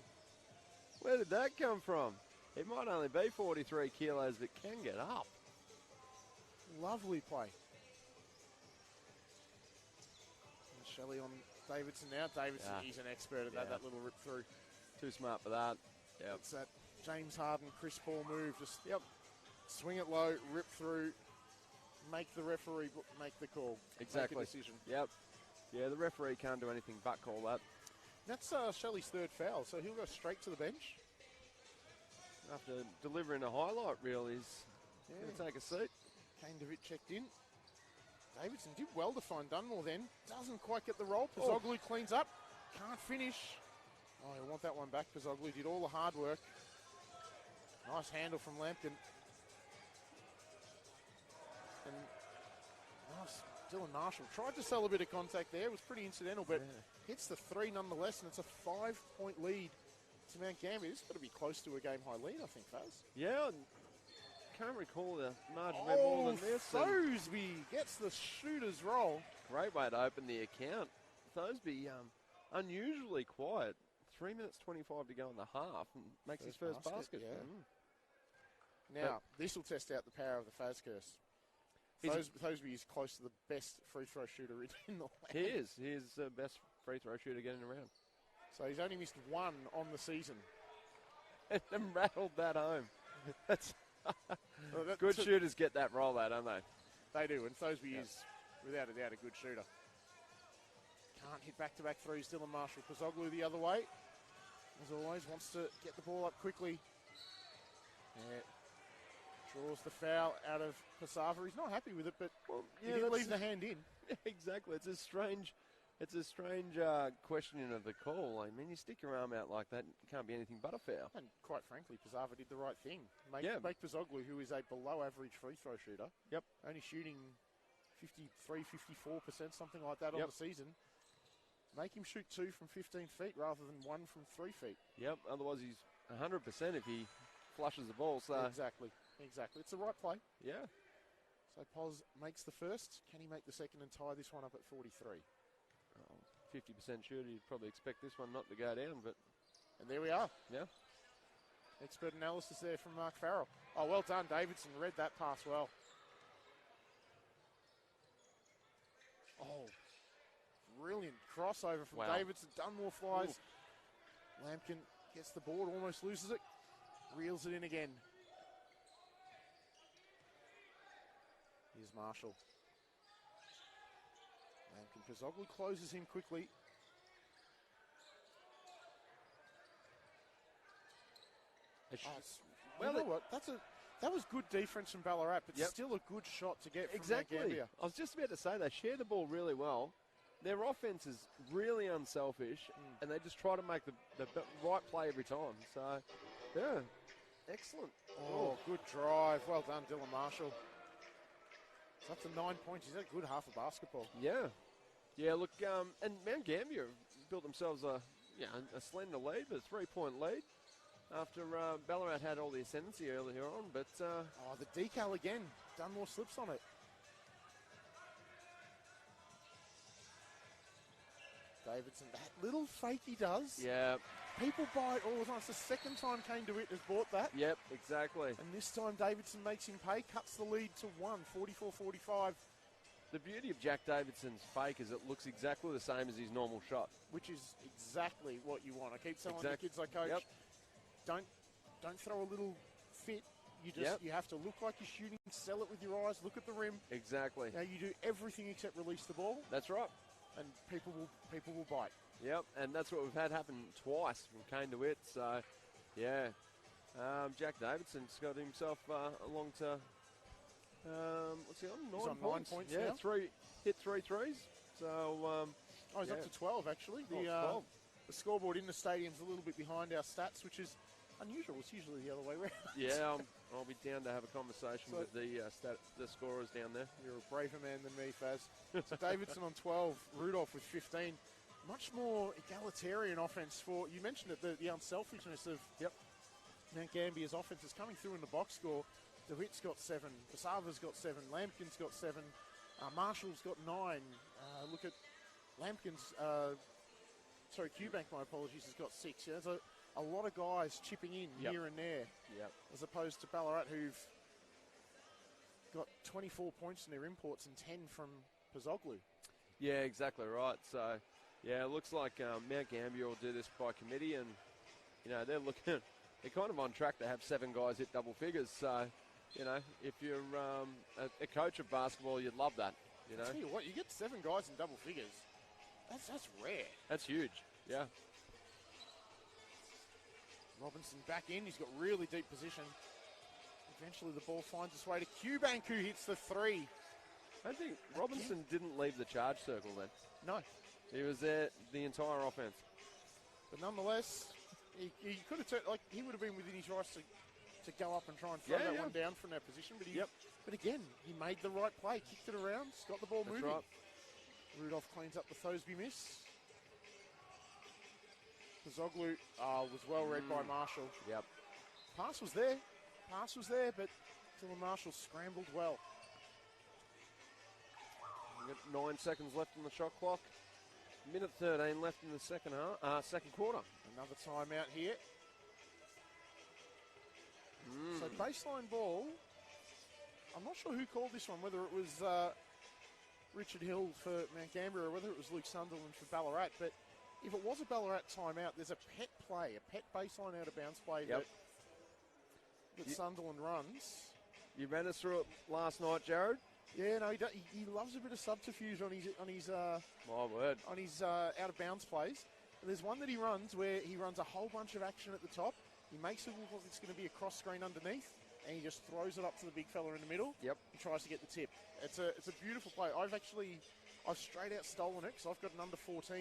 Where did that come from? It might only be 43 kilos, but can get up. Lovely play. And Shelley on Davidson now. Davidson, Yeah. he's an expert at that little rip through. Too smart for that. Yep. It's that James Harden, Chris Paul move. Just swing it low, rip through, make the referee make the call. Exactly. Make a decision. Yep. Yeah, the referee can't do anything but call that. That's Shelley's third foul, so he'll go straight to the bench. After delivering a highlight reel, he's going to take a seat. Kane DeWitt checked in. Davidson did well to find Dunmore then. Doesn't quite get the roll. Pozzoglu cleans up. Can't finish. Oh, he'll want that one back. Pozzoglu did all the hard work. Nice handle from Lampkin. And nice. Dylan Marshall tried to sell a bit of contact there. It was pretty incidental, but hits the three nonetheless, and it's a 5-point lead to Mount Gambier. This has got to be close to a game-high lead, I think, Faz. Yeah, can't recall the margin of more than this. Thosby gets the shooter's roll. Great way to open the account. Thosby, unusually quiet. 3 minutes 25 to go in the half, and makes his first basket. Yeah. Now, this will test out the power of the Faz curse. Thosby is close to the best free throw shooter in the land. He is. He is the best free throw shooter getting around. So he's only missed one on the season. And rattled that home. That's good shooters get that roll out, don't they? They do, and Thosby is, without a doubt, a good shooter. Can't hit back-to-back threes. Dylan Marshall. Pozzoglu the other way. As always, wants to get the ball up quickly. Yeah. Draws the foul out of Pasava. He's not happy with it, but he didn't leave the hand in. Yeah, exactly. It's a strange questioning of the call. I mean, you stick your arm out like that, it can't be anything but a foul. And quite frankly, Pasava did the right thing. Make Pozzoglu, who is a below-average free throw shooter, only shooting 53, 54%, something like that on the season, make him shoot 2 from 15 feet rather than 1 from 3 feet. Yep, otherwise he's 100% if he flushes the ball. So Exactly. It's the right play. Yeah. So Poz makes the first. Can he make the second and tie this one up at 43? 50% shooter, you'd probably expect this one not to go down, but... And there we are. Yeah. Expert analysis there from Mark Farrell. Oh, well done, Davidson. Read that pass well. Oh, brilliant crossover from Davidson. Dunmore flies. Ooh. Lampkin gets the board, almost loses it. Reels it in again. Here's Marshall. Lampkin. Pozzoglu closes him quickly. You know what? That was good defense from Ballarat, but still a good shot to get from Gambier. I was just about to say, they share the ball really well. Their offense is really unselfish, and they just try to make the right play every time. So, yeah, excellent. Oh, good drive. Well done, Dylan Marshall. It's up to 9 points. He's had a good half of basketball. Yeah. Yeah, look, and Mount Gambier built themselves a slender lead, but a 3-point lead. After Ballarat had all the ascendancy earlier on, but... the decal again. Dunmore slips on it. Davidson, that little fake he does. Yeah. People buy it all the time. It's the second time Kane DeWitt has bought that. Yep, exactly. And this time Davidson makes him pay, cuts the lead to 44-45. The beauty of Jack Davidson's fake is it looks exactly the same as his normal shot. Which is exactly what you want. I keep telling the kids I coach, don't throw a little fit. You have to look like you're shooting, sell it with your eyes, look at the rim. Exactly. Now you do everything except release the ball. That's right. And people will bite. Yep, and that's what we've had happen twice from Kane DeWitt. So, yeah, Jack Davidson's got himself along to what's he on? 9 points. 9 points. Yeah, now. hit 3 threes. So he's up to 12 actually. The scoreboard in the stadium's a little bit behind our stats, which is unusual. It's usually the other way around. Yeah, I'll be down to have a conversation with the scorers down there. You're a braver man than me, Faz. So Davidson on 12, Rudolph with 15. Much more egalitarian offense for, you mentioned it, the unselfishness of Mount Gambier's offense is coming through in the box score. DeWitt's got 7, Pasava's got 7, Lampkin's got 7. Marshall's got 9. Look at Lampkin's, QBank, my apologies, has got 6. Yeah, there's a lot of guys chipping in here and there, as opposed to Ballarat, who've got 24 points in their imports and 10 from Pozzoglu. Yeah, exactly right. So, yeah, it looks like Mount Gambier will do this by committee, and, you know, they're kind of on track to have 7 guys hit double figures. So, you know, if you're a coach of basketball, you'd love that, you know. I'll tell you what, you get 7 guys in double figures. That's rare. That's huge, yeah. Robinson back in. He's got really deep position. Eventually the ball finds its way to QBank, who hits the 3. I think Robinson didn't leave the charge circle then. No. He was there the entire offense. But nonetheless, he could have he would have been within his rights to go up and try and throw that one down from that position. But but again, he made the right play, kicked it around, got the ball moving. Right. Rudolph cleans up the Thosby miss. Pozzoglu was well read by Marshall. Yep. Pass was there, but Dylan Marshall scrambled well. We've got 9 seconds left on the shot clock. Minute 13 left in the second quarter. Another timeout here. So baseline ball. I'm not sure who called this one, whether it was Richard Hill for Mount Gambier or whether it was Luke Sunderland for Ballarat. But if it was a Ballarat timeout, there's a pet baseline out of bounds play that Sunderland runs. You ran us through it last night, Jared. Yeah, no, he loves a bit of subterfuge on his my word, on his out of bounds plays. And there's one that he runs where he runs a whole bunch of action at the top. He makes it look like it's going to be a cross screen underneath, and he just throws it up to the big fella in the middle. Yep. And tries to get the tip. It's a beautiful play. I've straight out stolen it because I've got an under 14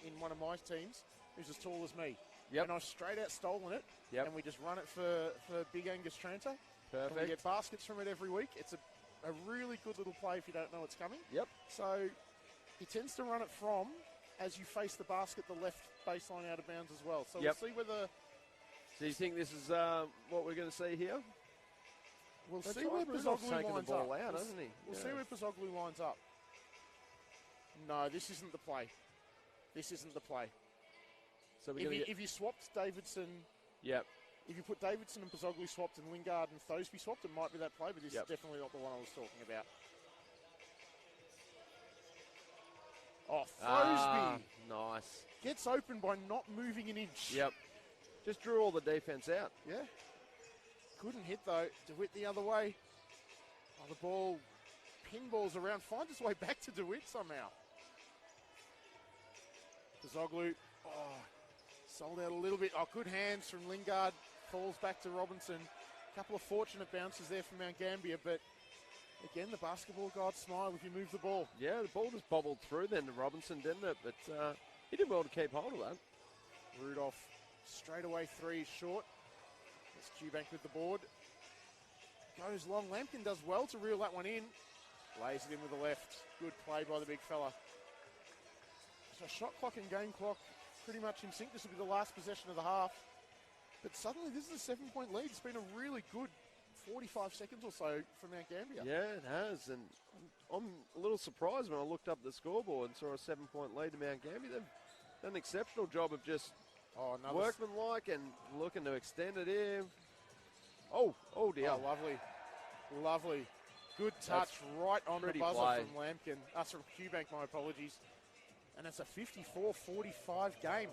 in one of my teams who's as tall as me. Yep. And I've straight out stolen it. Yep. And we just run it for Big Angus Tranter. Perfect. And we get baskets from it every week. It's a really good little play if you don't know it's coming. Yep. So he tends to run it from, as you face the basket, the left baseline out of bounds as well. So we'll see whether... So you think this is what we're going to see here? We'll see where Pozzoglu lines up. Hasn't he? We'll see where Pozzoglu lines up. No, this isn't the play. So if you swapped Davidson... Yep. If you put Davidson and Pozzoglu swapped and Lingard and Thosby swapped, it might be that play, but this is definitely not the one I was talking about. Oh, Thosby. Nice. Gets open by not moving an inch. Yep. Just drew all the defense out. Yeah. Couldn't hit, though. DeWitt the other way. Oh, the ball pinballs around. Finds its way back to DeWitt somehow. Pozzoglu. Oh, sold out a little bit. Oh, good hands from Lingard. Falls back to Robinson. A couple of fortunate bounces there from Mount Gambier, but again, the basketball gods smile if you move the ball. Yeah, the ball just bobbled through then to Robinson, didn't it? But he did well to keep hold of that. Rudolph straight away 3 is short. That's QBank with the board. Goes long. Lampkin does well to reel that one in. Lays it in with the left. Good play by the big fella. So shot clock and game clock pretty much in sync. This will be the last possession of the half. But suddenly this is a 7-point lead. It's been a really good 45 seconds or so from Mount Gambier. Yeah, it has. And I'm a little surprised when I looked up the scoreboard and saw a 7-point lead to Mount Gambier. They've done an exceptional job of just workmanlike and looking to extend it in. Oh dear. Oh, lovely. Lovely. Good touch right on the buzzer from Lampkin. From QBank, my apologies. And it's a 54-45 game.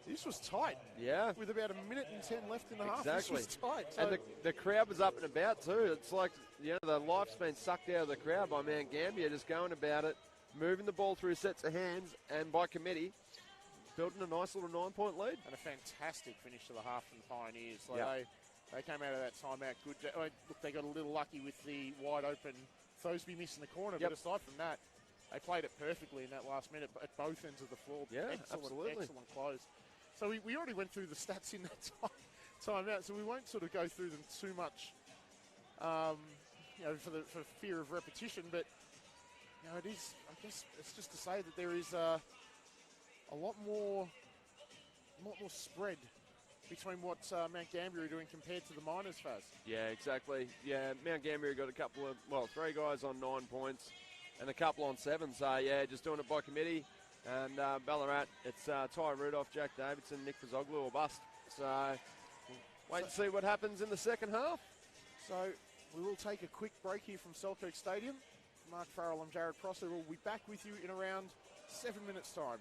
This was tight. Yeah. With about 1 minute and 10 left in the half. Exactly. This was tight. So and the crowd was up and about too. It's like, the life's been sucked out of the crowd by Mount Gambier, just going about it, moving the ball through sets of hands, and by committee, building a nice little 9-point lead. And a fantastic finish to the half from the Pioneers. They came out of that timeout good. Look, they got a little lucky with the wide open Thosby miss in the corner, but aside from that, they played it perfectly in that last minute at both ends of the floor. Yeah, absolutely. Excellent close. So we already went through the stats in that timeout, so we won't sort of go through them too much, for fear of repetition. But it is. I guess it's just to say that there is a lot more spread between what Mount Gambier are doing compared to the Miners, Faz. Yeah, exactly. Yeah, Mount Gambier got 3 guys on 9 points. and a couple on 7. So, yeah, just doing it by committee. And Ballarat, it's Ty Rudolph, Jack Davidson, Nick Fazoglu or bust. So, wait and see what happens in the second half. So we will take a quick break here from Selkirk Stadium. Mark Farrell and Jared Prosser will be back with you in around 7 minutes' time.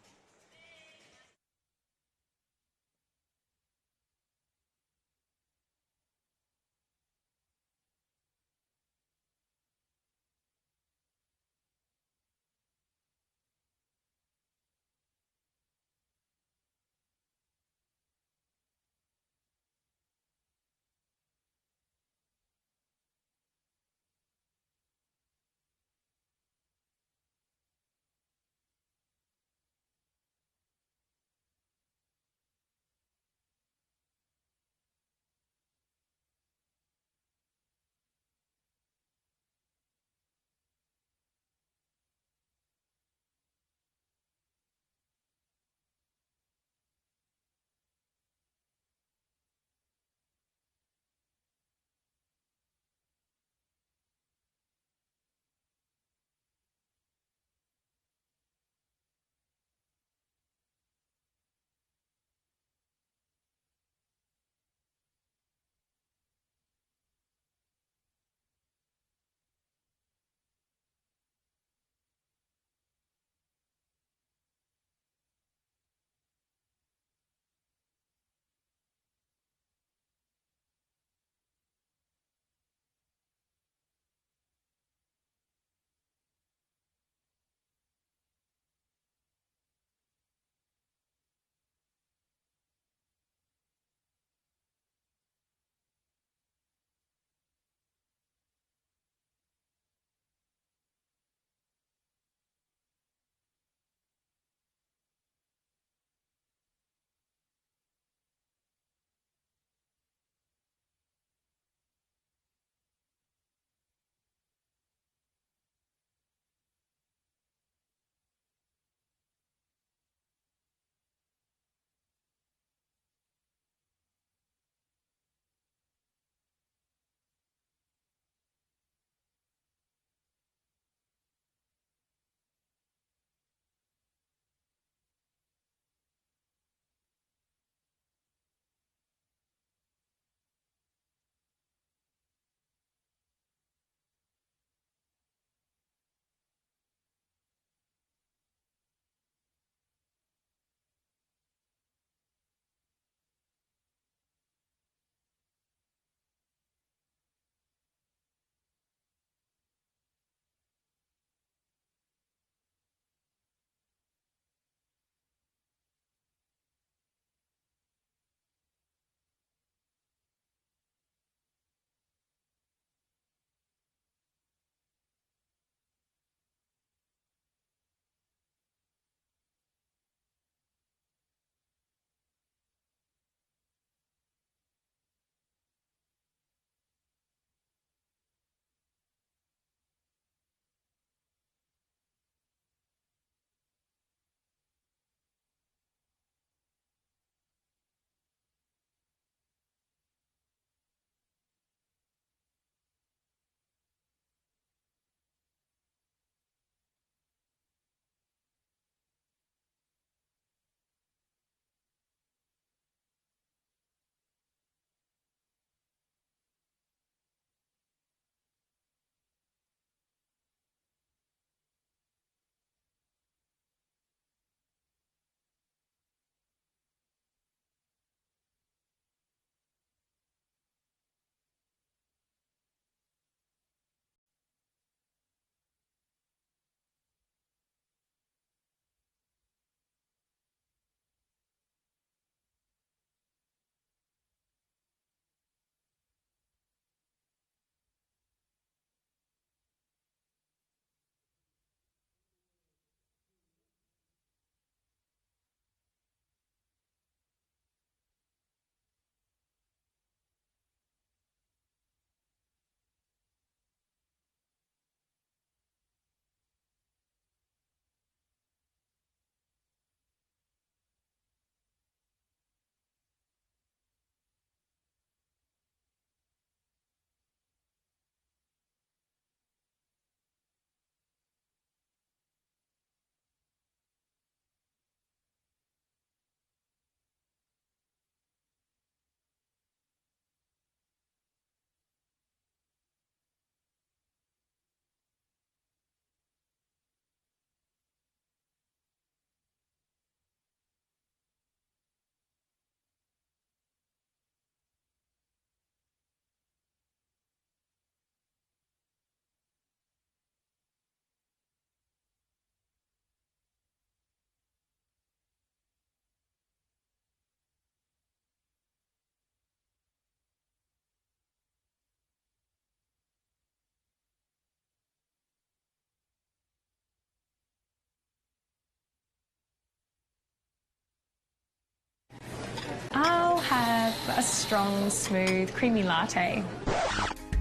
a strong, smooth, creamy latte.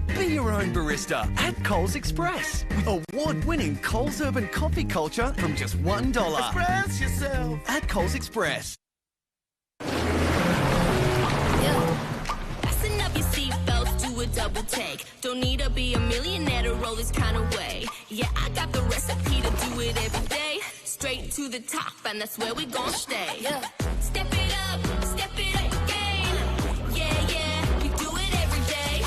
Be your own barista at Coles Express. Award-winning Coles Urban Coffee Culture from just $1. Express yourself at Coles Express. Fasten up your seatbelts, do a double take. Don't need to be a millionaire to roll this kind of way. Yeah, I got the recipe to do it every day. Straight to the top, and that's where we gon' stay. Yeah. Step it up again. Yeah, we do it every day.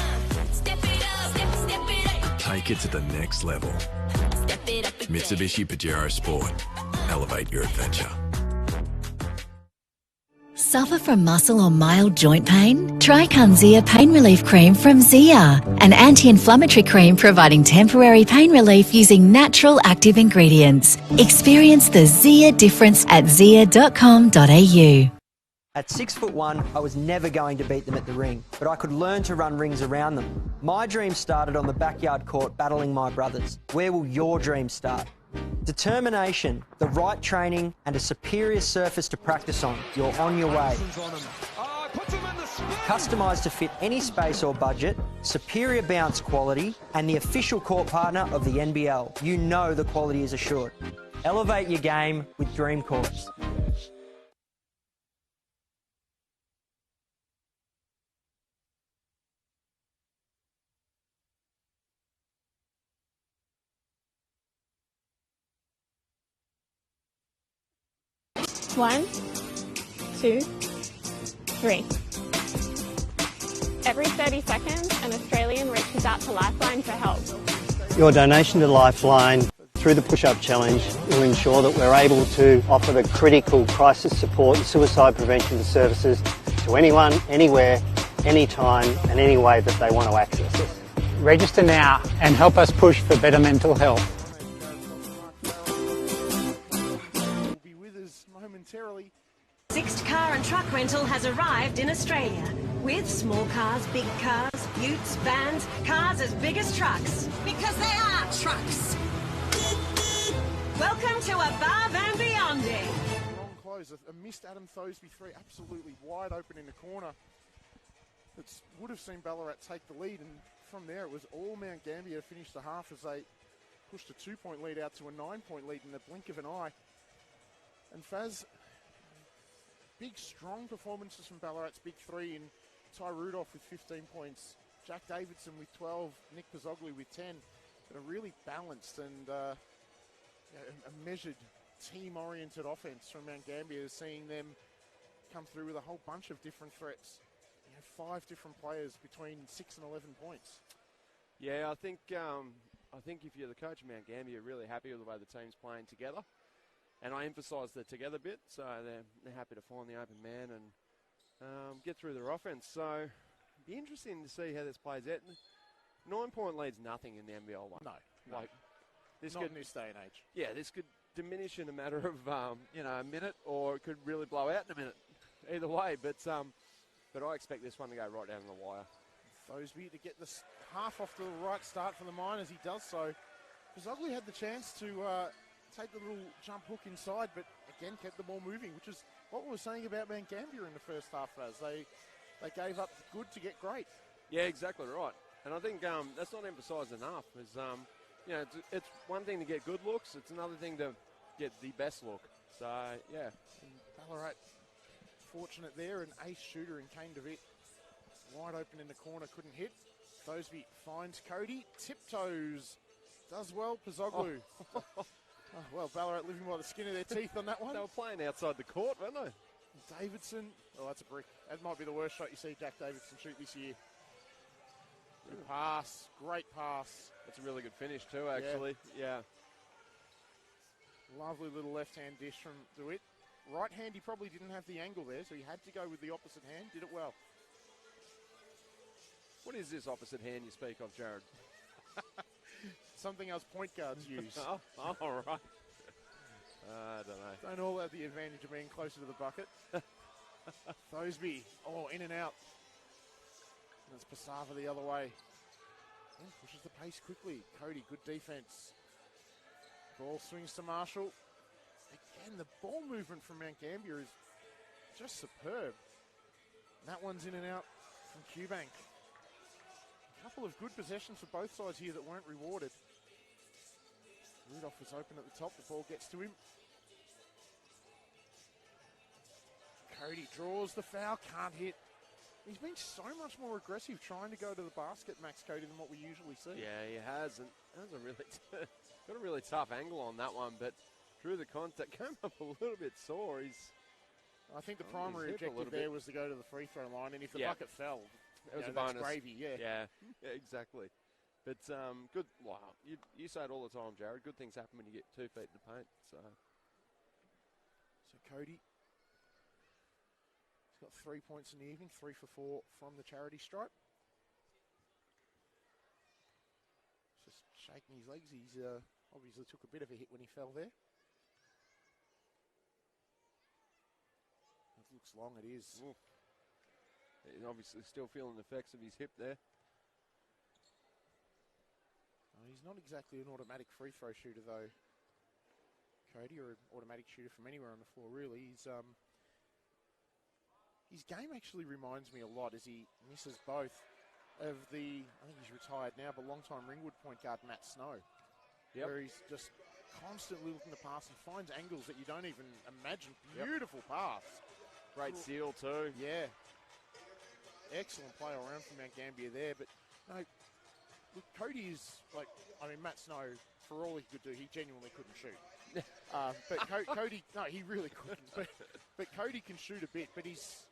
Step it up, step it up. Take it to the next level. Step it up again. Mitsubishi Pajero Sport. Elevate your adventure. Suffer from muscle or mild joint pain? Try Gambier Pain Relief Cream from Zia, an anti-inflammatory cream providing temporary pain relief using natural active ingredients. Experience the Zia difference at zia.com.au. At 6'1", I was never going to beat them at the ring, but I could learn to run rings around them. My dream started on the backyard court battling my brothers. Where will your dream start? Determination, the right training and a superior surface to practice on. You're on your way. Customised to fit any space or budget, superior bounce quality and the official court partner of the NBL. You know the quality is assured. Elevate your game with Dream Courts. One, two, three. Every 30 seconds, an Australian reaches out to Lifeline for help. Your donation to Lifeline through the Push-Up Challenge will ensure that we're able to offer the critical crisis support and suicide prevention services to anyone, anywhere, anytime and any way that they want to access it. Register now and help us push for better mental health. Momentarily. Sixt Car and Truck Rental has arrived in Australia with small cars, big cars, utes, vans, cars as big as trucks. Because they are trucks. Welcome to Above and Beyonding. Wrong close. A missed Adam Thoseby three, absolutely wide open in the corner. It would have seen Ballarat take the lead, and from there it was all Mount Gambier to finish the half as they pushed a 2-point lead out to a 9-point lead in the blink of an eye. And Faz, big strong performances from Ballarat's big three in Ty Rudolph with 15 points, Jack Davidson with 12, Nick Pizzoglu with 10. But a really balanced and a measured, team-oriented offense from Mount Gambier, seeing them come through with a whole bunch of different threats. 5 different players between 6 and 11 points. Yeah, I think if you're the coach of Mount Gambier, you're really happy with the way the team's playing together. And I emphasise the together bit, so they're happy to find the open man and get through their offence. So it'd be interesting to see how this plays out. 9-point lead's nothing in the NBL one. No. This Not could, in this day and age. Yeah, this could diminish in a matter of a minute, or it could really blow out in a minute. Either way, but I expect this one to go right down the wire. Thoseby to get this half off to the right start for the Miners. He does so. Pizzoglu had the chance to take the little jump hook inside, but again kept the ball moving, which is what we were saying about Mount Gambier in the first half. As they gave up good to get great. Yeah, exactly right. And I think that's not emphasised enough. Is it's one thing to get good looks; it's another thing to get the best look. So yeah, and Ballarat fortunate there, an ace shooter in Kane DeVitt, wide open in the corner, couldn't hit. Thoseby finds Cody, tiptoes, does well. Pizzoglu. Oh, well, Ballarat living by the skin of their teeth on that one. They were playing outside the court, weren't they? Davidson. Oh, that's a brick. That might be the worst shot you see Jack Davidson shoot this year. Good pass. Great pass. That's a really good finish too, actually. Yeah. Lovely little left-hand dish from DeWitt. Right hand, he probably didn't have the angle there, so he had to go with the opposite hand. Did it well. What is this opposite hand you speak of, Jared? Something else point guards use. All right. I don't know. Don't all have the advantage of being closer to the bucket. Thoseby, in and out. And it's Pasava the other way. And pushes the pace quickly. Cody, good defense. Ball swings to Marshall. Again, the ball movement from Mount Gambier is just superb. That one's in and out from Q-Bank. A couple of good possessions for both sides here that weren't rewarded. Rudolph was open at the top. The ball gets to him. Cody draws the foul, can't hit. He's been so much more aggressive trying to go to the basket, Max Cody, than what we usually see. Yeah, he has, and that was a really got a really tough angle on that one, but through the contact, came up a little bit sore. I think the primary objective there was to go to the free throw line, and if the bucket fell, it was a that's bonus. gravy. Yeah, exactly. But good. Wow, you say it all the time, Jared. Good things happen when you get 2 feet in the paint. So Cody. He's got 3 points in the evening, 3 for 4 from the charity stripe. Just shaking his legs. He's obviously took a bit of a hit when he fell there. It looks long, it is. Ooh. He's obviously still feeling the effects of his hip there. He's not exactly an automatic free throw shooter, though, Cody, or an automatic shooter from anywhere on the floor, really. His game actually reminds me a lot, as he misses both, of I think he's retired now, but long-time Ringwood point guard Matt Snow. Yep. Where he's just constantly looking to pass and finds angles that you don't even imagine. Beautiful pass. Great seal too. Yeah. Excellent play all around from Mount Gambier there, but no, look, Cody is Matt Snow, for all he could do, he genuinely couldn't shoot. But Cody, no, he really couldn't. But Cody can shoot a bit, but he's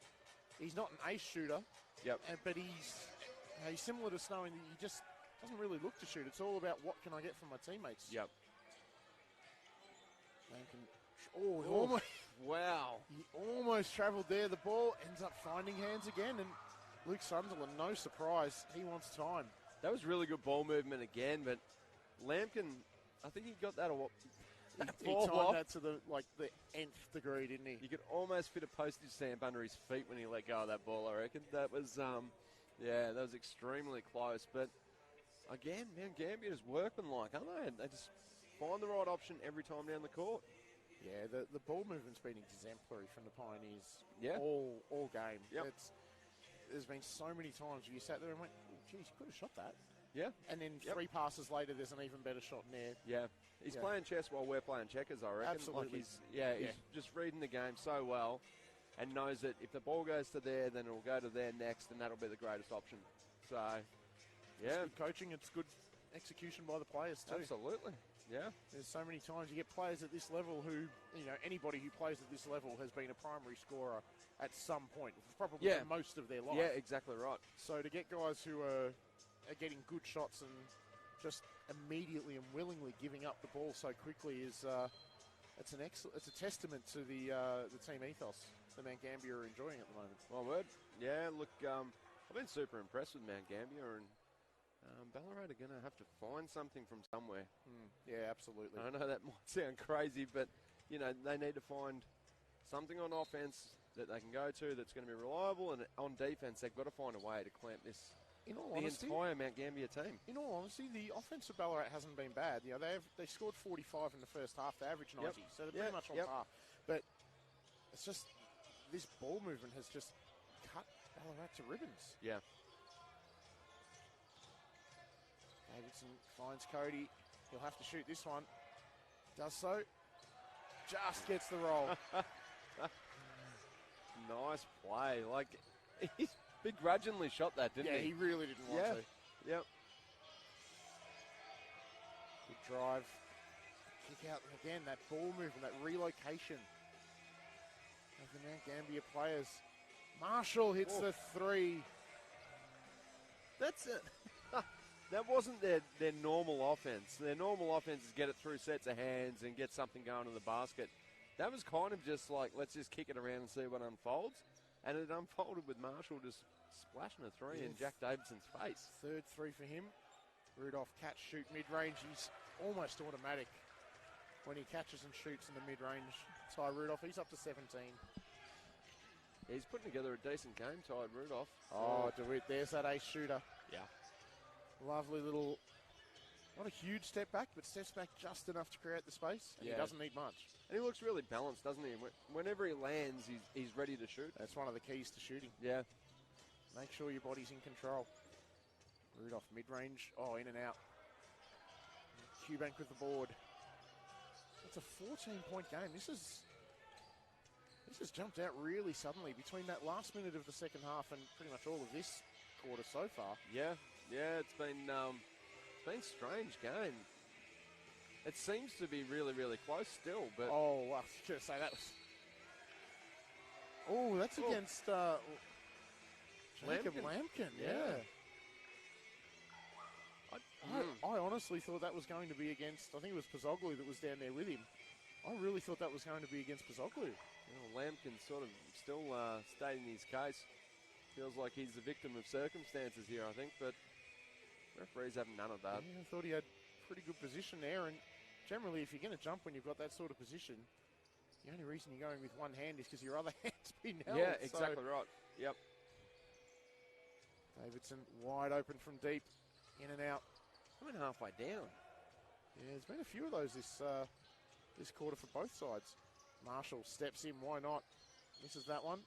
not an ace shooter. Yep. But he's similar to Snow in that he just doesn't really look to shoot. It's all about what can I get from my teammates. Yep. Almost. Wow. He almost travelled there. The ball ends up finding hands again, and Luke Sunderland, no surprise, he wants time. That was really good ball movement again, but Lampkin, I think he got that He timed that to the nth degree, didn't he? You could almost fit a postage stamp under his feet when he let go of that ball, I reckon. That was, that was extremely close. But again, man, Gambier is workmanlike, aren't they? They just find the right option every time down the court. Yeah, the ball movement's been exemplary from the Pioneers. Yeah. All game. Yep. There's been so many times where you sat there and went, oh, geez, you could have shot that. Yeah. And then 3 passes later, there's an even better shot in there. Yeah. He's playing chess while we're playing checkers, I reckon. Absolutely. He's just reading the game so well and knows that if the ball goes to there, then it'll go to there next, and that'll be the greatest option. So, It's good coaching. It's good execution by the players too. Absolutely. Yeah. There's so many times you get players at this level who, anybody who plays at this level has been a primary scorer at some point, probably for most of their life. Yeah, exactly right. So to get guys who are getting good shots and just immediately and willingly giving up the ball so quickly is it's a testament to the team ethos that Mount Gambier are enjoying at the moment. One word. Yeah, look, I've been super impressed with Mount Gambier, and Ballarat are going to have to find something from somewhere. Yeah, absolutely. I know that might sound crazy, but, they need to find something on offense that they can go to that's going to be reliable, and on defense, they've got to find a way to clamp the entire Mount Gambier team. In all honesty, the offense of Ballarat hasn't been bad. They scored 45 in the first half. They averaged 90, so they're pretty much on par. But it's just this ball movement has just cut Ballarat to ribbons. Yeah. Davidson finds Cody. He'll have to shoot this one. Does so. Just gets the roll. Nice play. He begrudgingly shot that, didn't he? Yeah, he really didn't want to. Yep. Good drive. Kick out again. That ball movement, that relocation of the Mount Gambier players. Marshall hits the 3. That's it. That wasn't their normal offense. Their normal offense is get it through sets of hands and get something going to the basket. That was kind of just let's just kick it around and see what unfolds. And it unfolded with Marshall just splashing a 3 in Jack Davidson's face. Third 3 for him. Rudolph catch, shoot, mid-range. He's almost automatic when he catches and shoots in the mid-range. Ty Rudolph, he's up to 17. He's putting together a decent game, Ty Rudolph. Oh, DeWitt, there's that ace shooter. Yeah. Lovely little, not a huge step back, but steps back just enough to create the space. And he doesn't need much. And he looks really balanced, doesn't he? Whenever he lands, he's ready to shoot. That's one of the keys to shooting. Yeah. Make sure your body's in control. Rudolph mid-range. Oh, in and out. Q-Bank with the board. It's a 14-point game. This has jumped out really suddenly between that last minute of the second half and pretty much all of this quarter so far. Yeah, it's been a strange game. It seems to be really, really close still, but... Oh, I was going to say that was... Oh, that's against Jacob Lampkin, yeah. I honestly thought that was going to be against, I think it was Pozzoglu that was down there with him. I really thought that was going to be against Pozzoglu. Lampkin sort of still stating his case. Feels like he's the victim of circumstances here, I think, but referees have none of that. Yeah, I thought he had pretty good position there, and generally if you're going to jump when you've got that sort of position, the only reason you're going with one hand is because your other hand's been held. Yeah, exactly right. Yep. Davidson wide open from deep, in and out. I went halfway down. Yeah, there's been a few of those this quarter for both sides. Marshall steps in, why not? Misses that one.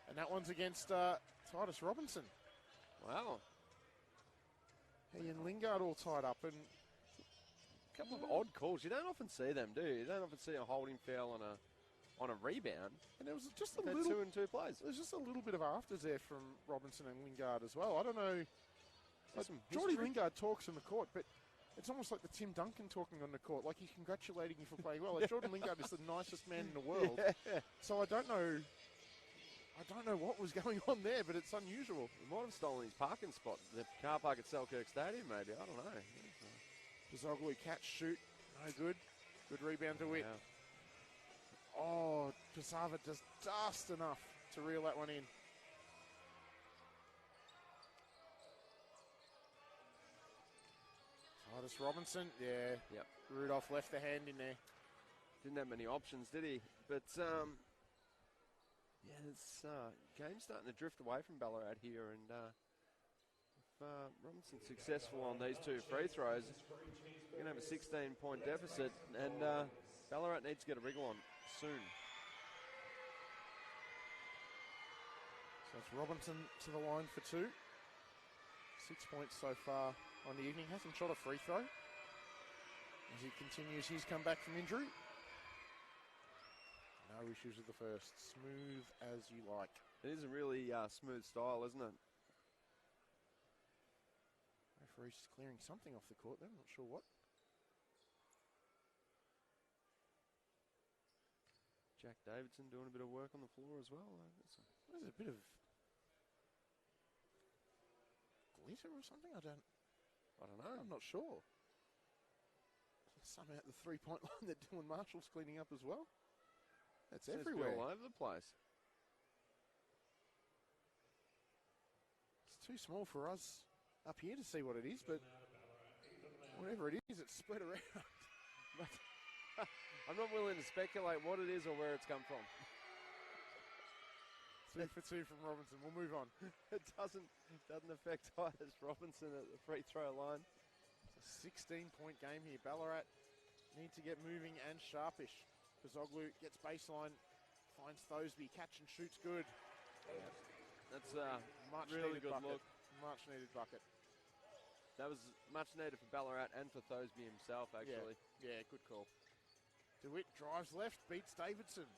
And that one's against Titus Robinson. Wow. He and Lingard all tied up, and a couple of odd calls. You don't often see them, do you? You don't often see a holding foul on a rebound. And there was just a They've little... had 2 and 2 plays. There's just a little bit of afters there from Robinson and Lingard as well. I don't know. Jordy Lingard talks in the court, but it's almost like the Tim Duncan talking on the court, like he's congratulating you for playing well. Like Jordan Lingard is the nicest man in the world. Yeah. So I don't know what was going on there, but it's unusual. He might have stolen his parking spot, the car park at Selkirk Stadium, maybe. I don't know. Pozzoglu catch, shoot, no good. Good rebound to Witt. Yeah. Oh, Pisava just enough to reel that one in. Titus Robinson, yeah. Yep. Rudolph left the hand in there. Didn't have many options, did he? But, yeah, this game's starting to drift away from Ballarat here, and if Robinson's successful on these 2 free throws, we're going to have a 16-point deficit, and Ballarat needs to get a wriggle on soon. So it's Robinson to the line for 2. 6 points so far on the evening. Hasn't shot a free throw as he continues his comeback from injury. No issues with the first. Smooth as you like. It is a really smooth style, isn't it? Referee's just clearing something off the court there. I'm not sure what. Jack Davidson doing a bit of work on the floor as well. There's a bit of glitter or something? I don't know. I'm not sure. Somehow at the 3-point line that Dylan Marshall's cleaning up as well. That's everywhere. All over the place. It's too small for us up here to see what it is, but whatever it is, it's spread around. But I'm not willing to speculate what it is or where it's come from. 2 for 2 from Robinson. We'll move on. It doesn't affect Titus Robinson at the free throw line. It's a 16-point game here. Ballarat need to get moving and sharpish. Pozzoglu gets baseline, finds Thoseby, catch and shoots good. Yeah. That's a much really needed good bucket. look. Much needed bucket. That was much needed for Ballarat and for Thoseby himself, actually. Yeah, good call. DeWitt drives left, beats Davidson.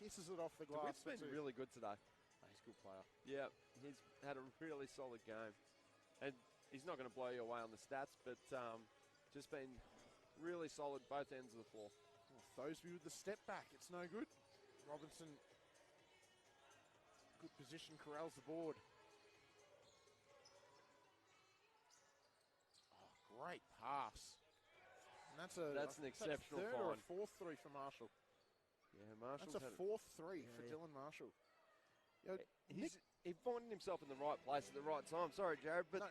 Kisses it off the glass. DeWitt's been really good today. Oh, he's a good player. Yeah, he's had a really solid game. And he's not going to blow you away on the stats, but just been really solid both ends of the floor. Thoseby with the step back. It's no good. Robinson, good position, corrals the board. Oh, great pass. And that's an exceptional third find. or a fourth 3 for Marshall. Yeah, Marshall's That's a fourth 3 for Dylan Marshall. You know, he's finding himself in the right place at the right time. Sorry, Jared, but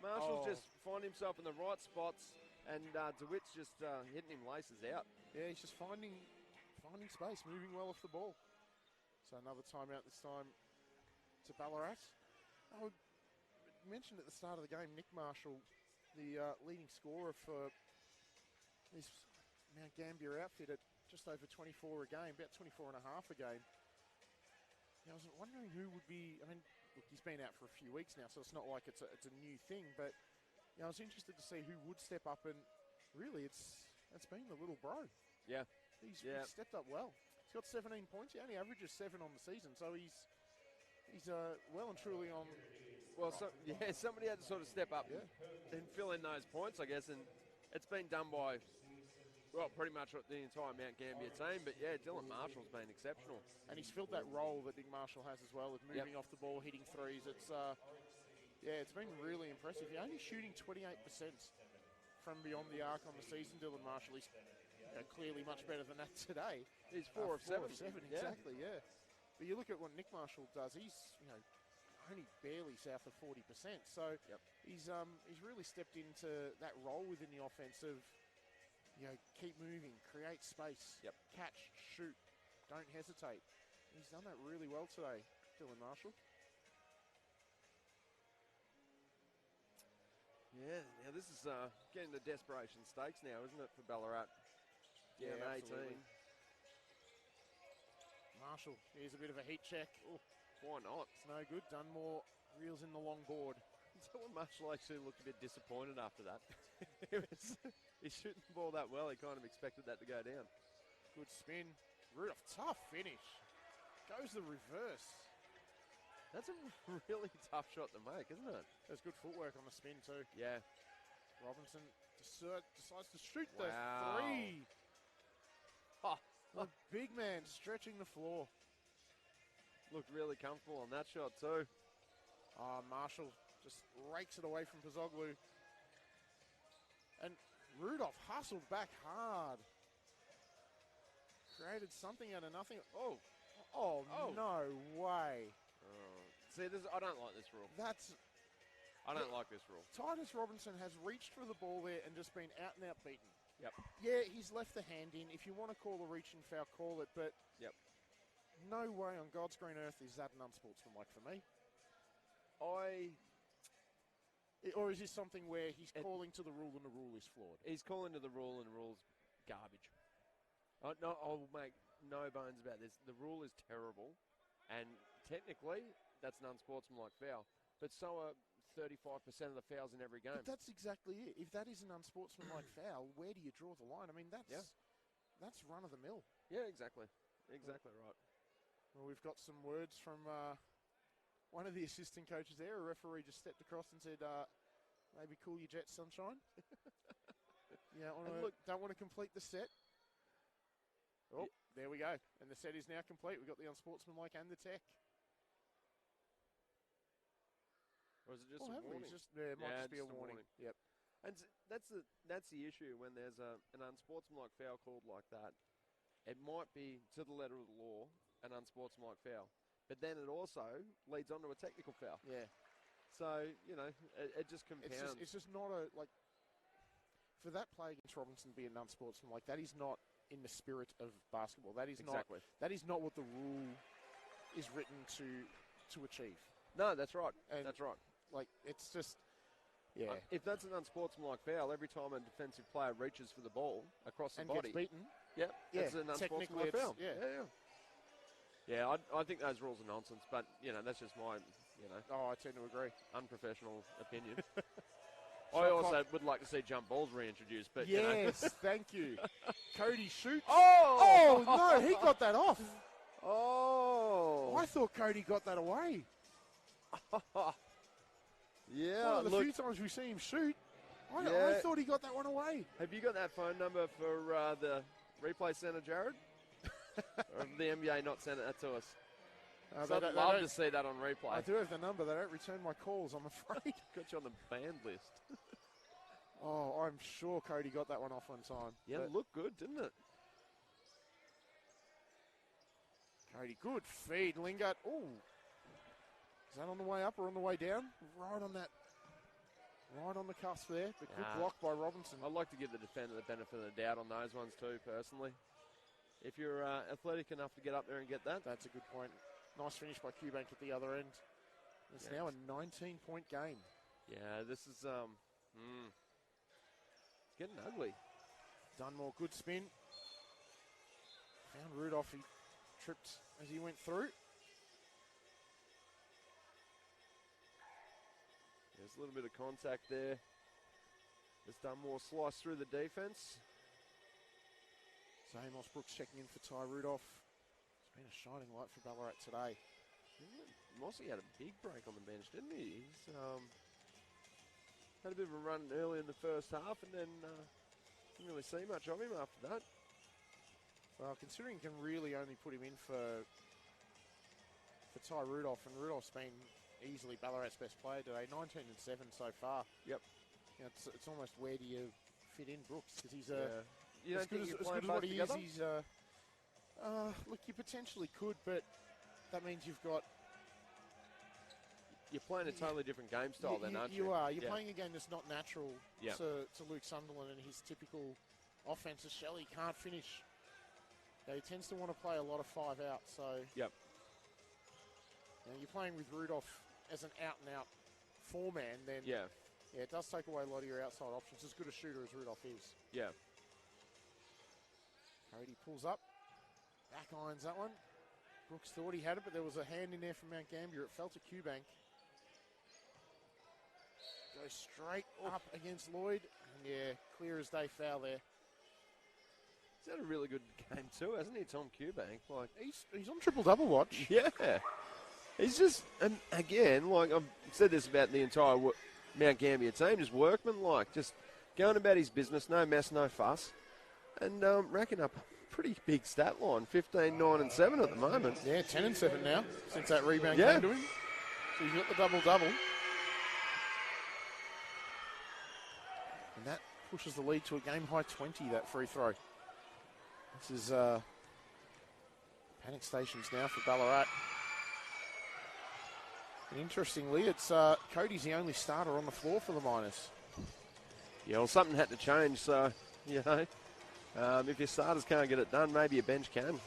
Marshall's just finding himself in the right spots, and DeWitt's just hitting him laces out. Yeah, he's just finding space, moving well off the ball. So another timeout this time to Ballarat. I mentioned at the start of the game, Nick Marshall, the leading scorer for this Mount Gambier outfit at just over 24 a game, about 24 and a half a game. Now, I was wondering who would be, I mean, look, he's been out for a few weeks now, so it's not like it's a new thing. But I was interested to see who would step up, and really, it's been the little bro. Yeah, he's stepped up well. He's got 17 points. He only averages 7 on the season, so he's well and truly on. Well, somebody had to sort of step up and fill in those points, I guess, and it's been done by, well, pretty much the entire Mount Gambier team. But yeah, Dylan Marshall's been exceptional, and he's filled that role that Nick Marshall has as well, with moving off the ball, hitting threes. It's it's been really impressive. He's only shooting 28% from beyond the arc on the season. Dylan Marshall, he's clearly much better than that today. He's 4 of 7. Exactly, yeah. But you look at what Nick Marshall does. He's only barely south of 40%. So he's really stepped into that role within the offense of keep moving, create space, catch, shoot, don't hesitate. He's done that really well today, Dylan Marshall. Yeah, now this is getting to desperation stakes now, isn't it, for Ballarat? Yeah, Down 18. absolutely. Marshall, here's a bit of a heat check. Ooh, why not? It's no good. Dunmore reels in the long board. Dylan Marshall actually looked a bit disappointed after that. He's shooting the ball that well, he kind of expected that to go down. Good spin. Rudolph, tough finish. Goes the reverse. That's a really tough shot to make, isn't it? There's good footwork on the spin too. Yeah. Robinson decides to shoot the Wow. 3. Oh, a big man stretching the floor. Looked really comfortable on that shot too. Marshall just rakes it away from Pozzoglu. And Rudolph hustled back hard. Created something out of nothing. Oh, no way. See, I don't like this rule. I don't like this rule. Titus Robinson has reached for the ball there and just been out and out beaten. Yep. Yeah, he's left the hand in. If you want to call a reaching foul, call it. But no way on God's green earth is that an unsportsmanlike for me. Or is this something where he's calling to the rule and the rule is flawed? He's calling to the rule and the rule's garbage. I'll make no bones about this. The rule is terrible, and technically that's an unsportsmanlike foul. But so are 35% of the fouls in every game. But that's exactly it. If that is an unsportsmanlike foul, where do you draw the line? I mean, that's run of the mill. Yeah, exactly. Exactly right. Well, we've got some words from one of the assistant coaches there. A referee just stepped across and said, maybe cool your jets, sunshine. Don't want to complete the set. Oh, there we go. And the set is now complete. We've got the unsportsmanlike and the tech. Or is it just a warning? It might just be a warning. Yep. And that's the issue when there's an unsportsmanlike foul called like that. It might be, to the letter of the law, an unsportsmanlike foul. But then it also leads on to a technical foul. Yeah. So, it just compounds. It's just not for that play against Robinson to be an unsportsmanlike, that is not in the spirit of basketball. That is not what the rule is written to achieve. No, that's right. That's right. It's just, yeah. If that's an unsportsmanlike foul, every time a defensive player reaches for the ball across the body. And gets beaten. That's an unsportsmanlike foul. Yeah. I think those rules are nonsense, but, that's just my, I tend to agree. Unprofessional opinion. I also would like to see jump balls reintroduced, but, yes, thank you. Cody shoots. Oh! Oh, no, he got that off. Oh! I thought Cody got that away. Yeah, the few times we see him shoot, I thought he got that one away. Have you got that phone number for the replay centre, Jared? Or the NBA not sent that to us? I'd love to see that on replay. I do have the number. They don't return my calls, I'm afraid. Got you on the banned list. I'm sure Cody got that one off on time. Yeah, it looked good, didn't it? Cody, good feed. Lingard, is that on the way up or on the way down? Right on the cusp there. But good block by Robinson. I'd like to give the defender the benefit of the doubt on those ones too, personally. If you're athletic enough to get up there and get that. That's a good point. Nice finish by Cubank at the other end. It's now a 19-point game. Yeah, this is it's getting ugly. Dunmore, good spin. Found Rudolph. He tripped as he went through. Just a little bit of contact there. Has done more slice through the defence. So Amos Brooks checking in for Ty Rudolph. It's been a shining light for Ballarat today. Mossy had a big break on the bench, didn't he? He's had a bit of a run early in the first half and then didn't really see much of him after that. Well, considering you can really only put him in for Ty Rudolph, and Rudolph's been easily Ballarat's best player today, 19 and 7 so far. Yep. You know, it's almost where do you fit in Brooks, because he's You don't as good think as you play what both he together? is. He's look, you potentially could, but that means you've got. You're playing a totally different game style then, aren't you? You are. You're playing a game that's not natural Yep. to Luke Sunderland and his typical offense. Shelley can't finish. He tends to want to play a lot of 5 out, so. Yep. You know, you're playing with Rudolph as an out-and-out 4-man, then Yeah. it does take away a lot of your outside options. As good a shooter as Rudolph is. Yeah. Cody pulls up, back irons that one. Brooks thought he had it, but there was a hand in there from Mount Gambier. It fell to Q-Bank. Goes straight up against Lloyd. And yeah, clear as day foul there. He's had a really good game too, hasn't he, Tom Q-Bank? Like he's on triple-double watch. Yeah. He's just, and again, like I've said this about the entire Mount Gambier team, just workman-like, just going about his business, no mess, no fuss, and racking up a pretty big stat line, 15, 9 and 7 at the moment. Yeah, 10 and 7 now, since that rebound Yeah. came to him. So he's got the double-double. And that pushes the lead to a game-high 20, that free throw. This is panic stations now for Ballarat. And interestingly, it's Cody's the only starter on the floor for the Miners. Yeah, well, something had to change, so, you know, if your starters can't get it done, maybe your bench can.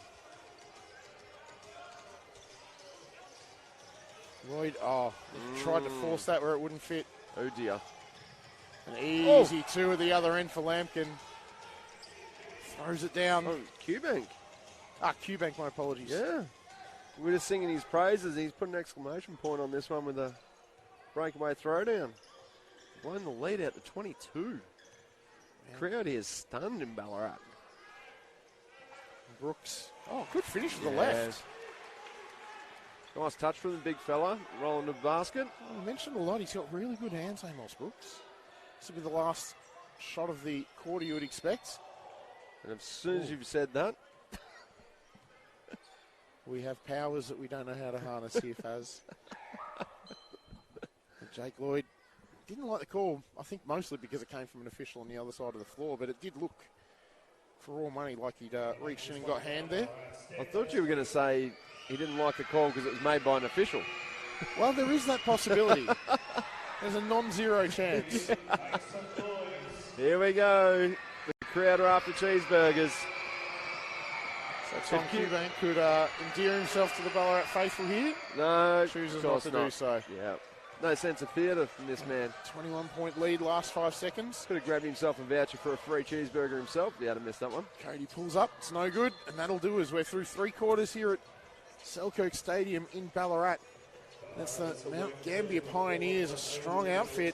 Lloyd, tried to force that where it wouldn't fit. Oh, dear. An easy two at the other end for Lampkin. Throws it down. Oh, Q-Bank. Q-Bank, my apologies. Yeah. We're just singing his praises. He's put an exclamation point on this one with a breakaway throwdown. Blown the lead out to 22. Crowd here is stunned in Ballarat. Brooks. Oh, good finish with the left. Nice touch from the big fella. Rolling to the basket. I mentioned a lot. He's got really good hands, Amos Brooks. This will be the last shot of the quarter you would expect. And as soon as you've said that, we have powers that we don't know how to harness here, Faz. Jake Lloyd didn't like the call, I think mostly because it came from an official on the other side of the floor, but it did look, for all money, like he'd reached in and got hand there. I thought you were going to say he didn't like the call because it was made by an official. Well, there is that possibility. There's a non-zero chance. Here we go. The crowd are after cheeseburgers. So Tom Q-Bank could endear himself to the Ballarat faithful here. No, chooses not to do so. Yeah, no sense of theatre from this man. 21-point lead, last 5 seconds. Could have grabbed himself a voucher for a free cheeseburger himself if he had missed that one. Cody pulls up, it's no good, and that'll do as we're through 3 quarters here at Selkirk Stadium in Ballarat. That's the Mount Gambier Pioneers, a strong outfit,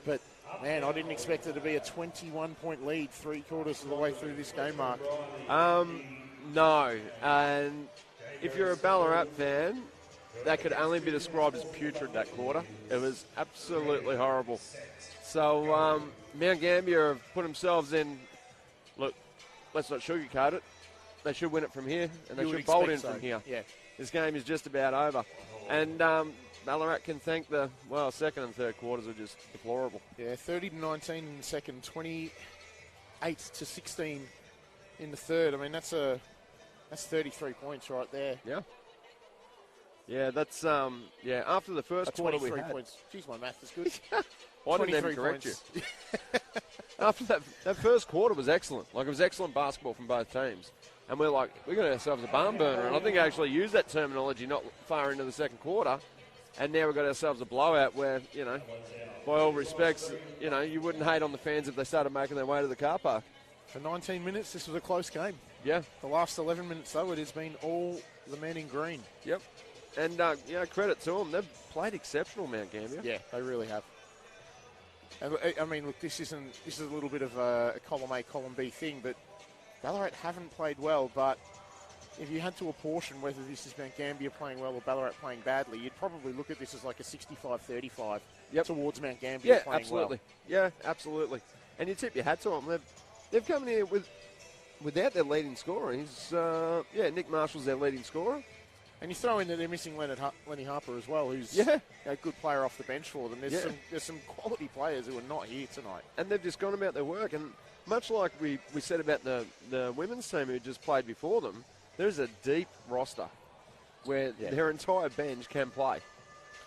but man, I didn't expect it to be a 21-point lead 3 quarters of the way through this game, Mark. No, and if you're a Ballarat fan, that could only be described as putrid that quarter. It was absolutely horrible. So Mount Gambier have put themselves in, look, let's not sugarcoat it. They should win it from here, and they should bolt in from here. Yeah. This game is just about over. And Ballarat can thank the, second and third quarters are just deplorable. Yeah, 30-19 in the second, 28-16 in the third. I mean, that's 33 points right there. Yeah. Yeah, that's, after the first quarter we had. Points. Jeez, my math is good. I didn't even correct you. After that first quarter was excellent. Like, it was excellent basketball from both teams. And we're like, we got ourselves a barn burner. And I think I actually used that terminology not far into the second quarter. And now we've got ourselves a blowout where, by all respects, you wouldn't hate on the fans if they started making their way to the car park. For 19 minutes, this was a close game. Yeah. The last 11 minutes, though, it has been all the men in green. Yep. And, credit to them. They've played exceptional, Mount Gambier. Yeah, they really have. And I mean, look, this is a little bit of a column A, column B thing, but Ballarat haven't played well. But if you had to apportion whether this is Mount Gambier playing well or Ballarat playing badly, you'd probably look at this as like a 65-35 towards Mount Gambier playing absolutely. well. Yeah, absolutely. And you tip your hat to them. They've come in here without their leading scorer. Nick Marshall's their leading scorer. And you throw in that they're missing Lenny Harper as well, who's a good player off the bench for them. There's some quality players who are not here tonight. And they've just gone about their work. And much like we said about the women's team who just played before them, there's a deep roster where their entire bench can play.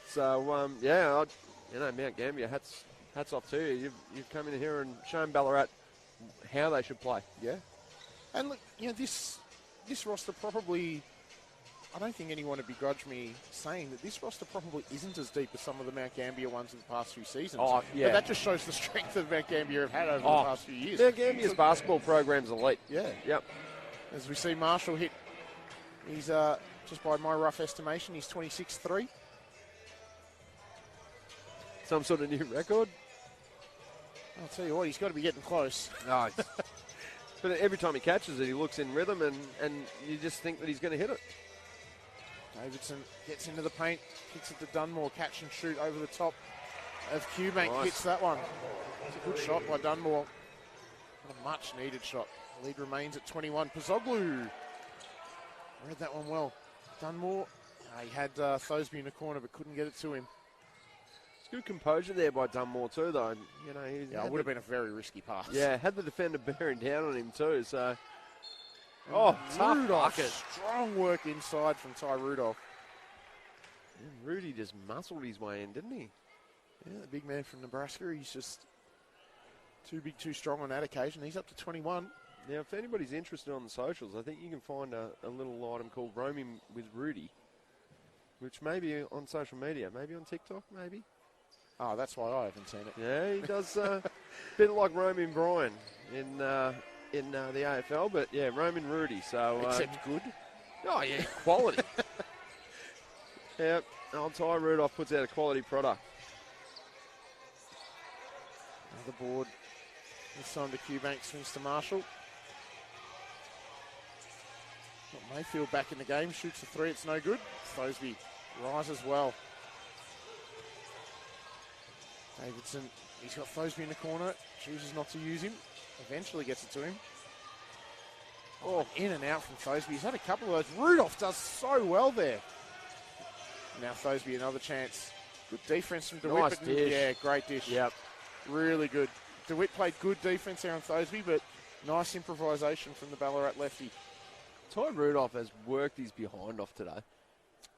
So, Mount Gambier, hats off to you. You've come in here and shown Ballarat how they should play. Yeah. And look, this roster probably... I don't think anyone would begrudge me saying that this roster probably isn't as deep as some of the Mount Gambier ones in the past few seasons. Oh, yeah. But that just shows the strength that Mount Gambier have had over the past few years. Mount Gambier's basketball program's elite. Yeah. Yep. As we see Marshall hit, he's, just by my rough estimation, he's 26-3. Some sort of new record? I'll tell you what, he's got to be getting close. No, but every time he catches it, he looks in rhythm, and you just think that he's going to hit it. Davidson gets into the paint, kicks it to Dunmore, catch and shoot over the top of Cubank. Nice. Hits that one. It's a good shot by Dunmore. What a much needed shot. The lead remains at 21. Pozoglu read that one well. Dunmore, he had Thosby in the corner but couldn't get it to him. It's good composure there by Dunmore too, though. It would have been a very risky pass. Yeah, had the defender bearing down on him too, so... tough bucket. Strong work inside from Ty Rudolph. And Rudy just muscled his way in, didn't he? Yeah, the big man from Nebraska. He's just too big, too strong on that occasion. He's up to 21. Now, if anybody's interested on the socials, I think you can find a little item called Roaming with Rudy, which may be on social media, maybe on TikTok, maybe. Oh, that's why I haven't seen it. Yeah, he does a bit like Roaming Brian in the AFL, but yeah, Roman Rudy. So except good. Oh yeah, quality. Yeah, old Ty Rudolph puts out a quality product. Another board. This time to Cubank, swings to Marshall. Got Mayfield back in the game, shoots a three, it's no good. Thosby rises well. Davidson, he's got Thosby in the corner, chooses not to use him. Eventually gets it to him. Oh, in and out from Thosby. He's had a couple of those. Rudolph does so well there. Now Thosby, another chance. Good defense from DeWitt. Nice dish. Yeah, great dish. Yep. Really good. DeWitt played good defense there on Thosby, but nice improvisation from the Ballarat lefty. Ty Rudolph has worked his behind off today.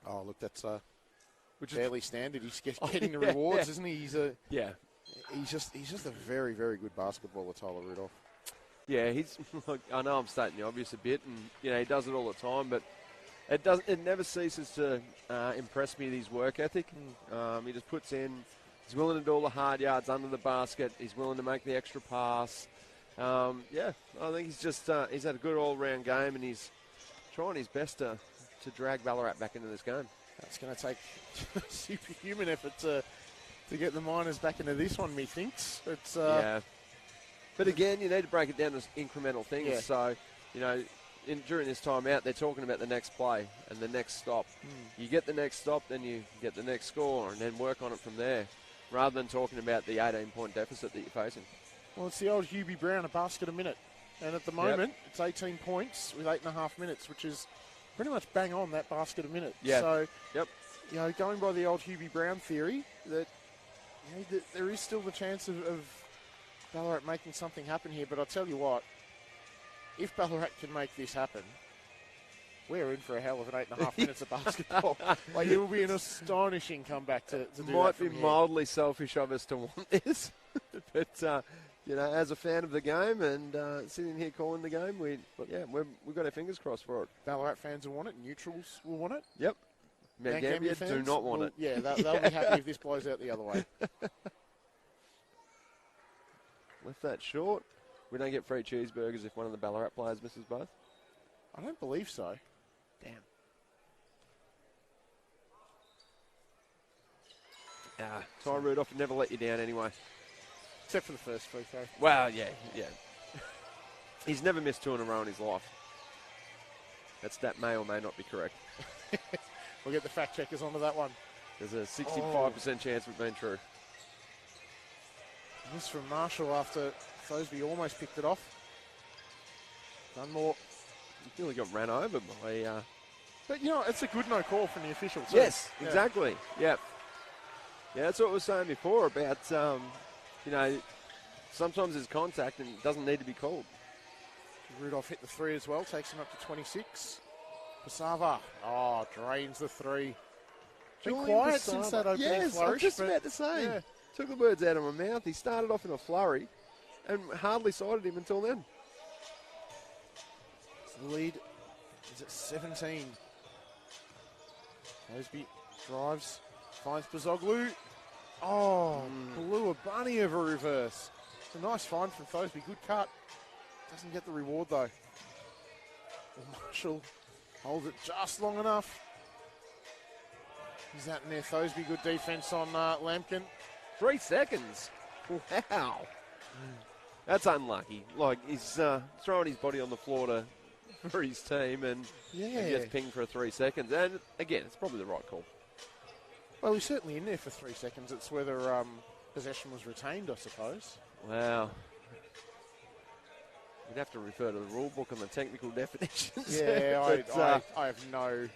Oh, look, that's which fairly standard. He's getting the rewards, isn't he? He's just a very, very good basketballer, Tyler Rudolph. Yeah, look, I know I'm stating the obvious a bit, and he does it all the time, but it never ceases to impress me, his work ethic. He just puts in. He's willing to do all the hard yards under the basket. He's willing to make the extra pass. I think he's had a good all-round game, and he's trying his best to drag Ballarat back into this game. It's going to take superhuman effort to get the Miners back into this one, methinks. Yeah. But again, you need to break it down as incremental things. Yeah. So, during this time out, they're talking about the next play and the next stop. You get the next stop, then you get the next score, and then work on it from there, rather than talking about the 18-point deficit that you're facing. Well, it's the old Hubie Brown, a basket a minute. And at the moment, it's 18 points with 8.5 minutes, which is pretty much bang on that basket a minute. Yeah. So, going by the old Hubie Brown theory, that there is still the chance of Ballarat making something happen here. But I'll tell you what, if Ballarat can make this happen, we're in for a hell of an 8.5 minutes of basketball. It will be an astonishing comeback to do that. Might be mildly selfish of us to want this, but as a fan of the game and sitting here calling the game, we've got our fingers crossed for it. Ballarat fans will want it. Neutrals will want it. Yep. Mount Gambier do not want it. Yeah, they'll be happy if this blows out the other way. Left that short. We don't get free cheeseburgers if one of the Ballarat players misses both. I don't believe so. Damn. Ty Rudolph would never let you down anyway. Except for the first free throw. Well, yeah. He's never missed 2 in a row in his life. That may or may not be correct. We'll get the fact checkers onto that one. There's a 65% chance of it being true. Miss from Marshall after Thoseby almost picked it off. Dunmore. He nearly got ran over by... But, it's a good no call from the official, too. Yes, exactly. Yeah, that's what I was saying before about, sometimes there's contact and it doesn't need to be called. Rudolph hit the 3 as well, takes him up to 26. Pasava, drains the 3. Been quiet since that opening flourish. I was just about to say. Yeah. Took the words out of my mouth. He started off in a flurry and hardly sighted him until then. So the lead is at 17. Thoseby drives, finds Bazoglu. Blew a bunny of a reverse. It's a nice find from Thoseby. Good cut. Doesn't get the reward though. Marshall holds it just long enough. He's out in there. Thoseby, good defense on Lampkin. 3 seconds. Wow. That's unlucky. Like, he's throwing his body on the floor for his team and he gets pinged for 3 seconds. And, again, it's probably the right call. Well, he's certainly in there for 3 seconds. It's whether possession was retained, I suppose. Wow. You'd have to refer to the rule book and the technical definitions. Yeah, I have no...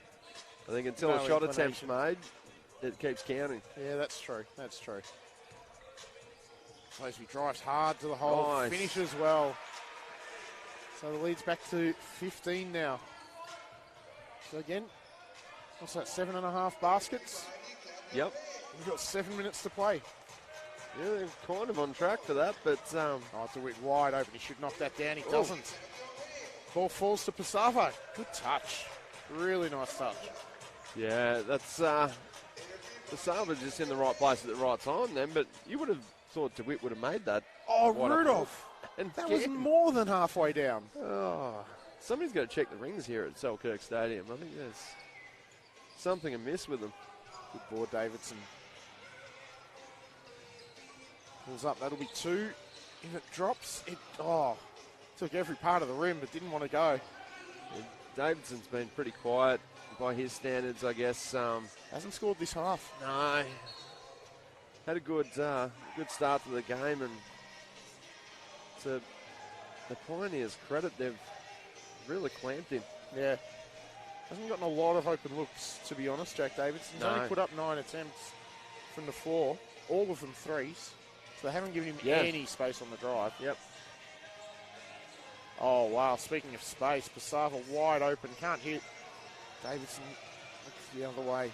I think until a shot attempt's made, it keeps counting. Yeah, that's true. Thoseby drives hard to the hole, finishes well. So the lead's back to 15 now. So again, what's that, 7.5 baskets? Yep. We've got 7 minutes to play. Yeah, they're kind of on track for that, but... it's a bit wide open. He should knock that down. He doesn't. Ball falls to Pasavo. Good touch. Really nice touch. Yeah, that's... Pasavo just in the right place at the right time then, but you would have thought DeWitt would have made that. Rudolph. That was more than halfway down. Somebody's got to check the rings here at Selkirk Stadium. I think there's something amiss with them. Good board, Davidson. Pulls up, that'll be 2. If it drops, it took every part of the rim but didn't want to go. Yeah, Davidson's been pretty quiet by his standards, I guess. Hasn't scored this half. No. Had a good start to the game, and to the Pioneers' credit, they've really clamped him. Yeah. Hasn't gotten a lot of open looks, to be honest, Jack Davidson's only put up 9 attempts from the floor, all of them threes. So they haven't given him any space on the drive. Yep. Oh, wow. Speaking of space, Pasava wide open. Can't hit. Davidson looks the other way.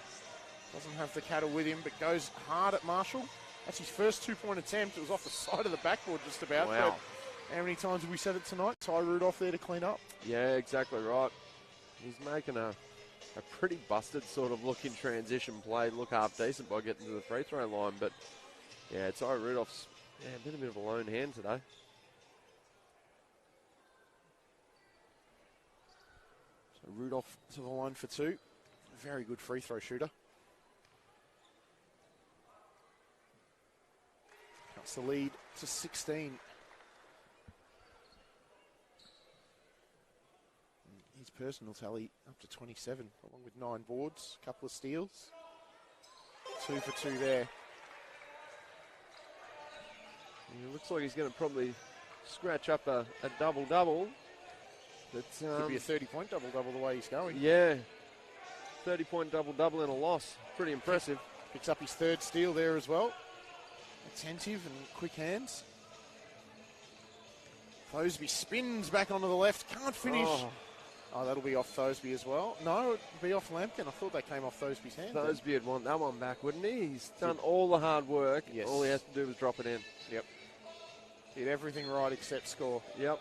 Doesn't have the cattle with him, but goes hard at Marshall. That's his first 2-point attempt. It was off the side of the backboard just about. Wow. But how many times have we said it tonight? Ty Rudolph there to clean up. Yeah, exactly right. He's making a pretty busted sort of looking transition play. Look half decent by getting to the free throw line, but yeah, Ty Rudolph's been a bit of a lone hand today. So Rudolph to the line for 2. Very good free throw shooter. Cuts the lead to 16. His personal tally up to 27, along with 9 boards, a couple of steals. 2 for 2 there. It looks like he's going to probably scratch up a double-double. Could be a 30-point double-double the way he's going. Yeah. 30-point double-double in a loss. Pretty impressive. Picks up his 3rd steal there as well. Attentive and quick hands. Thoseby spins back onto the left. Can't finish. Oh, that'll be off Thoseby as well. No, it'll be off Lampkin. I thought that came off Thoseby's hand. Thoseby would want that one back, wouldn't he? He's done all the hard work. Yes. All he has to do is drop it in. Yep. Did everything right except score. Yep.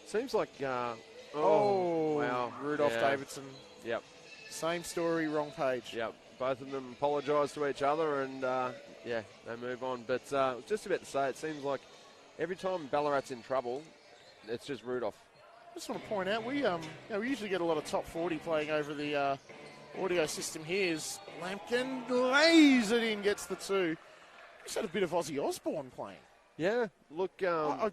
Seems like... wow. Rudolph Davidson. Yep. Same story, wrong page. Yep. Both of them apologise to each other and, they move on. But just about to say, it seems like every time Ballarat's in trouble, it's just Rudolph. I just want to point out, we usually get a lot of top 40 playing over the audio system here is Lampkin lays it in, gets the 2. He's had a bit of Ozzy Osbourne playing. Yeah, look, I'm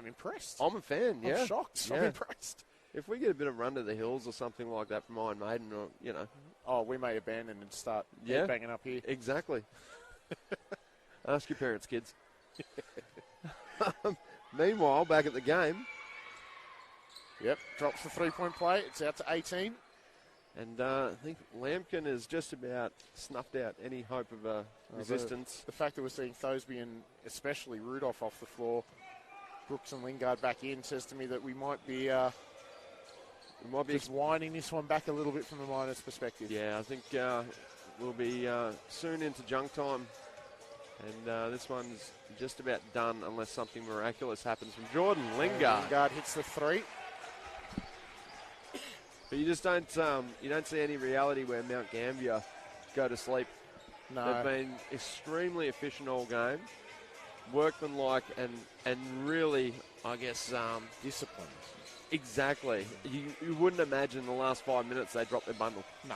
impressed. I'm a fan, yeah. I'm shocked. Yeah. I'm impressed. If we get a bit of Run to the Hills or something like that from Iron Maiden, or, you know. Oh, we may abandon and start banging up here. Exactly. Ask your parents, kids. Meanwhile, back at the game. Yep, drops the 3-point play. It's out to 18. And I think Lampkin has just about snuffed out any hope of resistance. The fact that we're seeing Thosby and especially Rudolph off the floor, Brooks and Lingard back in, says to me that we might be just winding this one back a little bit from the Miners' perspective. Yeah, I think we'll be soon into junk time. And this one's just about done unless something miraculous happens from Jordan Lingard. Lingard hits the 3. But you just don't see any reality where Mount Gambier go to sleep. No. They've been extremely efficient all game, workmanlike, and really, I guess, disciplined. Exactly. You wouldn't imagine in the last 5 minutes they dropped their bundle. No.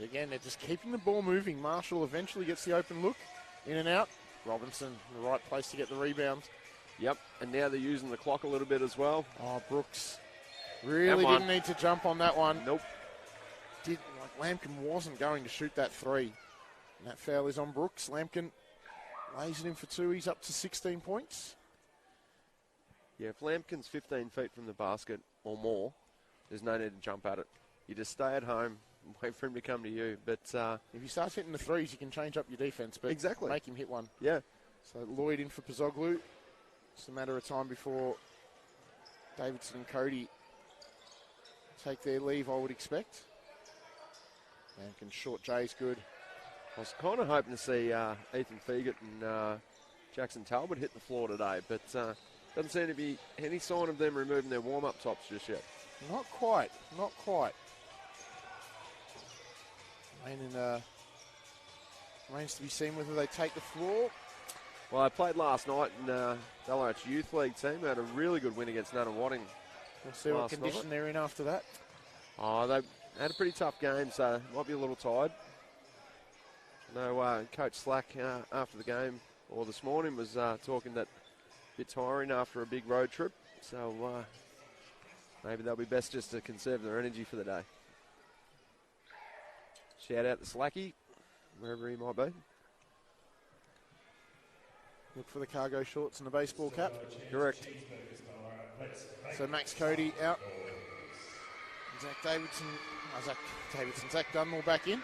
Again, they're just keeping the ball moving. Marshall eventually gets the open look, in and out. Robinson, the right place to get the rebound. Yep, and now they're using the clock a little bit as well. Oh, Brooks really didn't need to jump on that one. Nope. Lampkin wasn't going to shoot that 3. And that foul is on Brooks. Lampkin lays it in for 2. He's up to 16 points. Yeah, if Lampkin's 15 feet from the basket or more, there's no need to jump at it. You just stay at home and wait for him to come to you. But if he starts hitting the 3s, you can change up your defense. But exactly, make him hit one. Yeah. So Lloyd in for Pozoglu. It's a matter of time before Davidson and Cody take their leave, I would expect. Lampkin short J's good. I was kind of hoping to see Ethan Fegert and Jackson Talbot hit the floor today, but doesn't seem to be any sign of them removing their warm-up tops just yet. Not quite. Remains to be seen whether they take the floor. Well, I played last night in LRH Youth League team. They had a really good win against Nanawatting. We'll see what condition they're in after that. Oh, they had a pretty tough game, so might be a little tired. No, Coach Slack after the game, or this morning, was talking that a bit tiring after a big road trip. So maybe they'll be best just to conserve their energy for the day. Shout out to Slacky, wherever he might be. Look for the cargo shorts and the baseball cap. Correct. So Max Cody out. Zach Dunmore back in.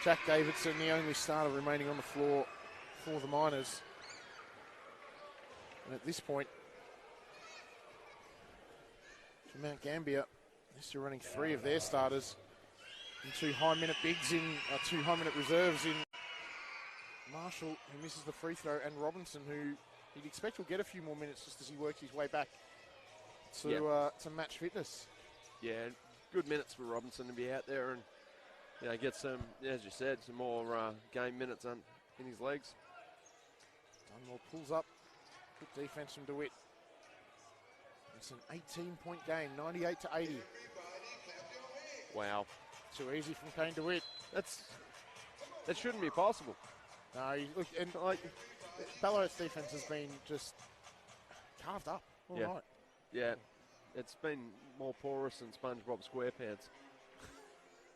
Jack Davidson, the only starter remaining on the floor for the Miners. And at this point, for Mount Gambier, they're still running 3 of their starters and 2 high-minute bigs in, 2 high-minute reserves in Marshall, who misses the free throw, and Robinson, who you'd expect will get a few more minutes just as he works his way back to match fitness. Yeah, good minutes for Robinson to be out there and get some, as you said, some more game minutes in his legs. Dunmore pulls up. Good defense from DeWitt. It's an 18-point game, 98 to 80. Wow. Too easy from Kane DeWitt. That shouldn't be possible. No, look, and Ballarat's defense has been just carved up all night. Yeah, it's been more porous than SpongeBob SquarePants.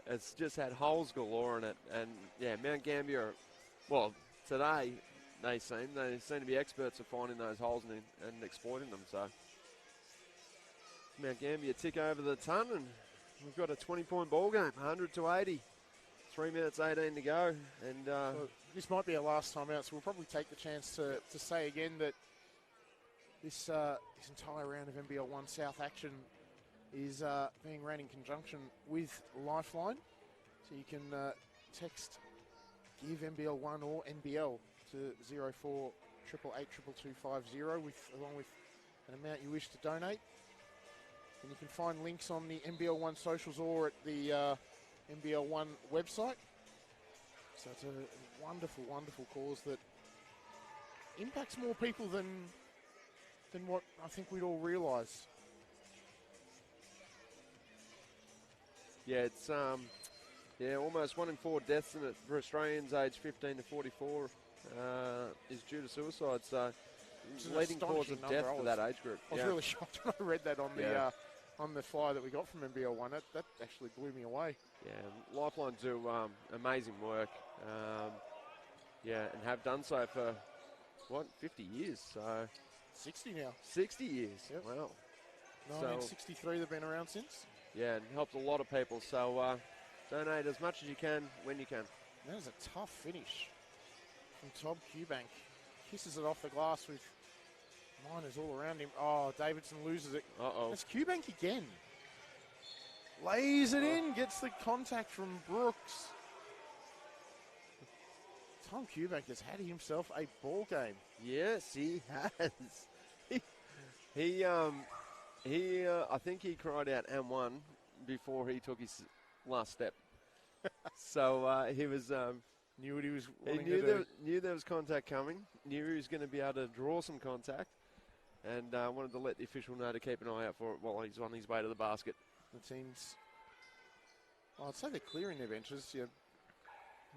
It's just had holes galore in it, and Mount Gambier. Well, today they seem to be experts at finding those holes and exploiting them. So Mount Gambier tick over the ton, and we've got a 20-point ball game, 100 to 80. 3 minutes 18 to go, and well, this might be our last time out, so we'll probably take the chance to say again that this entire round of NBL 1 South action is being ran in conjunction with Lifeline. So you can text GIVE NBL 1 or NBL to 04 888 22250 along with an amount you wish to donate. And you can find links on the NBL 1 socials or at the NBL 1 website. So it's a wonderful, wonderful cause that impacts more people than what I think we'd all realise. Yeah, it's almost 1 in 4 deaths in it for Australians aged 15 to 44 is due to suicide. So, leading cause of death for that age group. I was really shocked when I read that on the flyer that we got from NBL1. That actually blew me away. Yeah, Lifeline do amazing work. And have done so for 50 years. So 60 now. 60 years. Yep. Wow. 1963 they've been around since. Yeah, and helps a lot of people. So donate as much as you can when you can. That is a tough finish from Tom Cubank. Kisses it off the glass with miners all around him. Oh, Davidson loses it. Uh-oh. It's Cubank again. Lays it in, gets the contact from Brooks. Tom Cubank has had himself a ball game. Yes, he has. I think he cried out and won before he took his last step. So he was knew what he was. Knew there was contact coming. Knew he was going to be able to draw some contact, and wanted to let the official know to keep an eye out for it while he's on his way to the basket. The teams, I'd say they're clearing their benches. Yeah,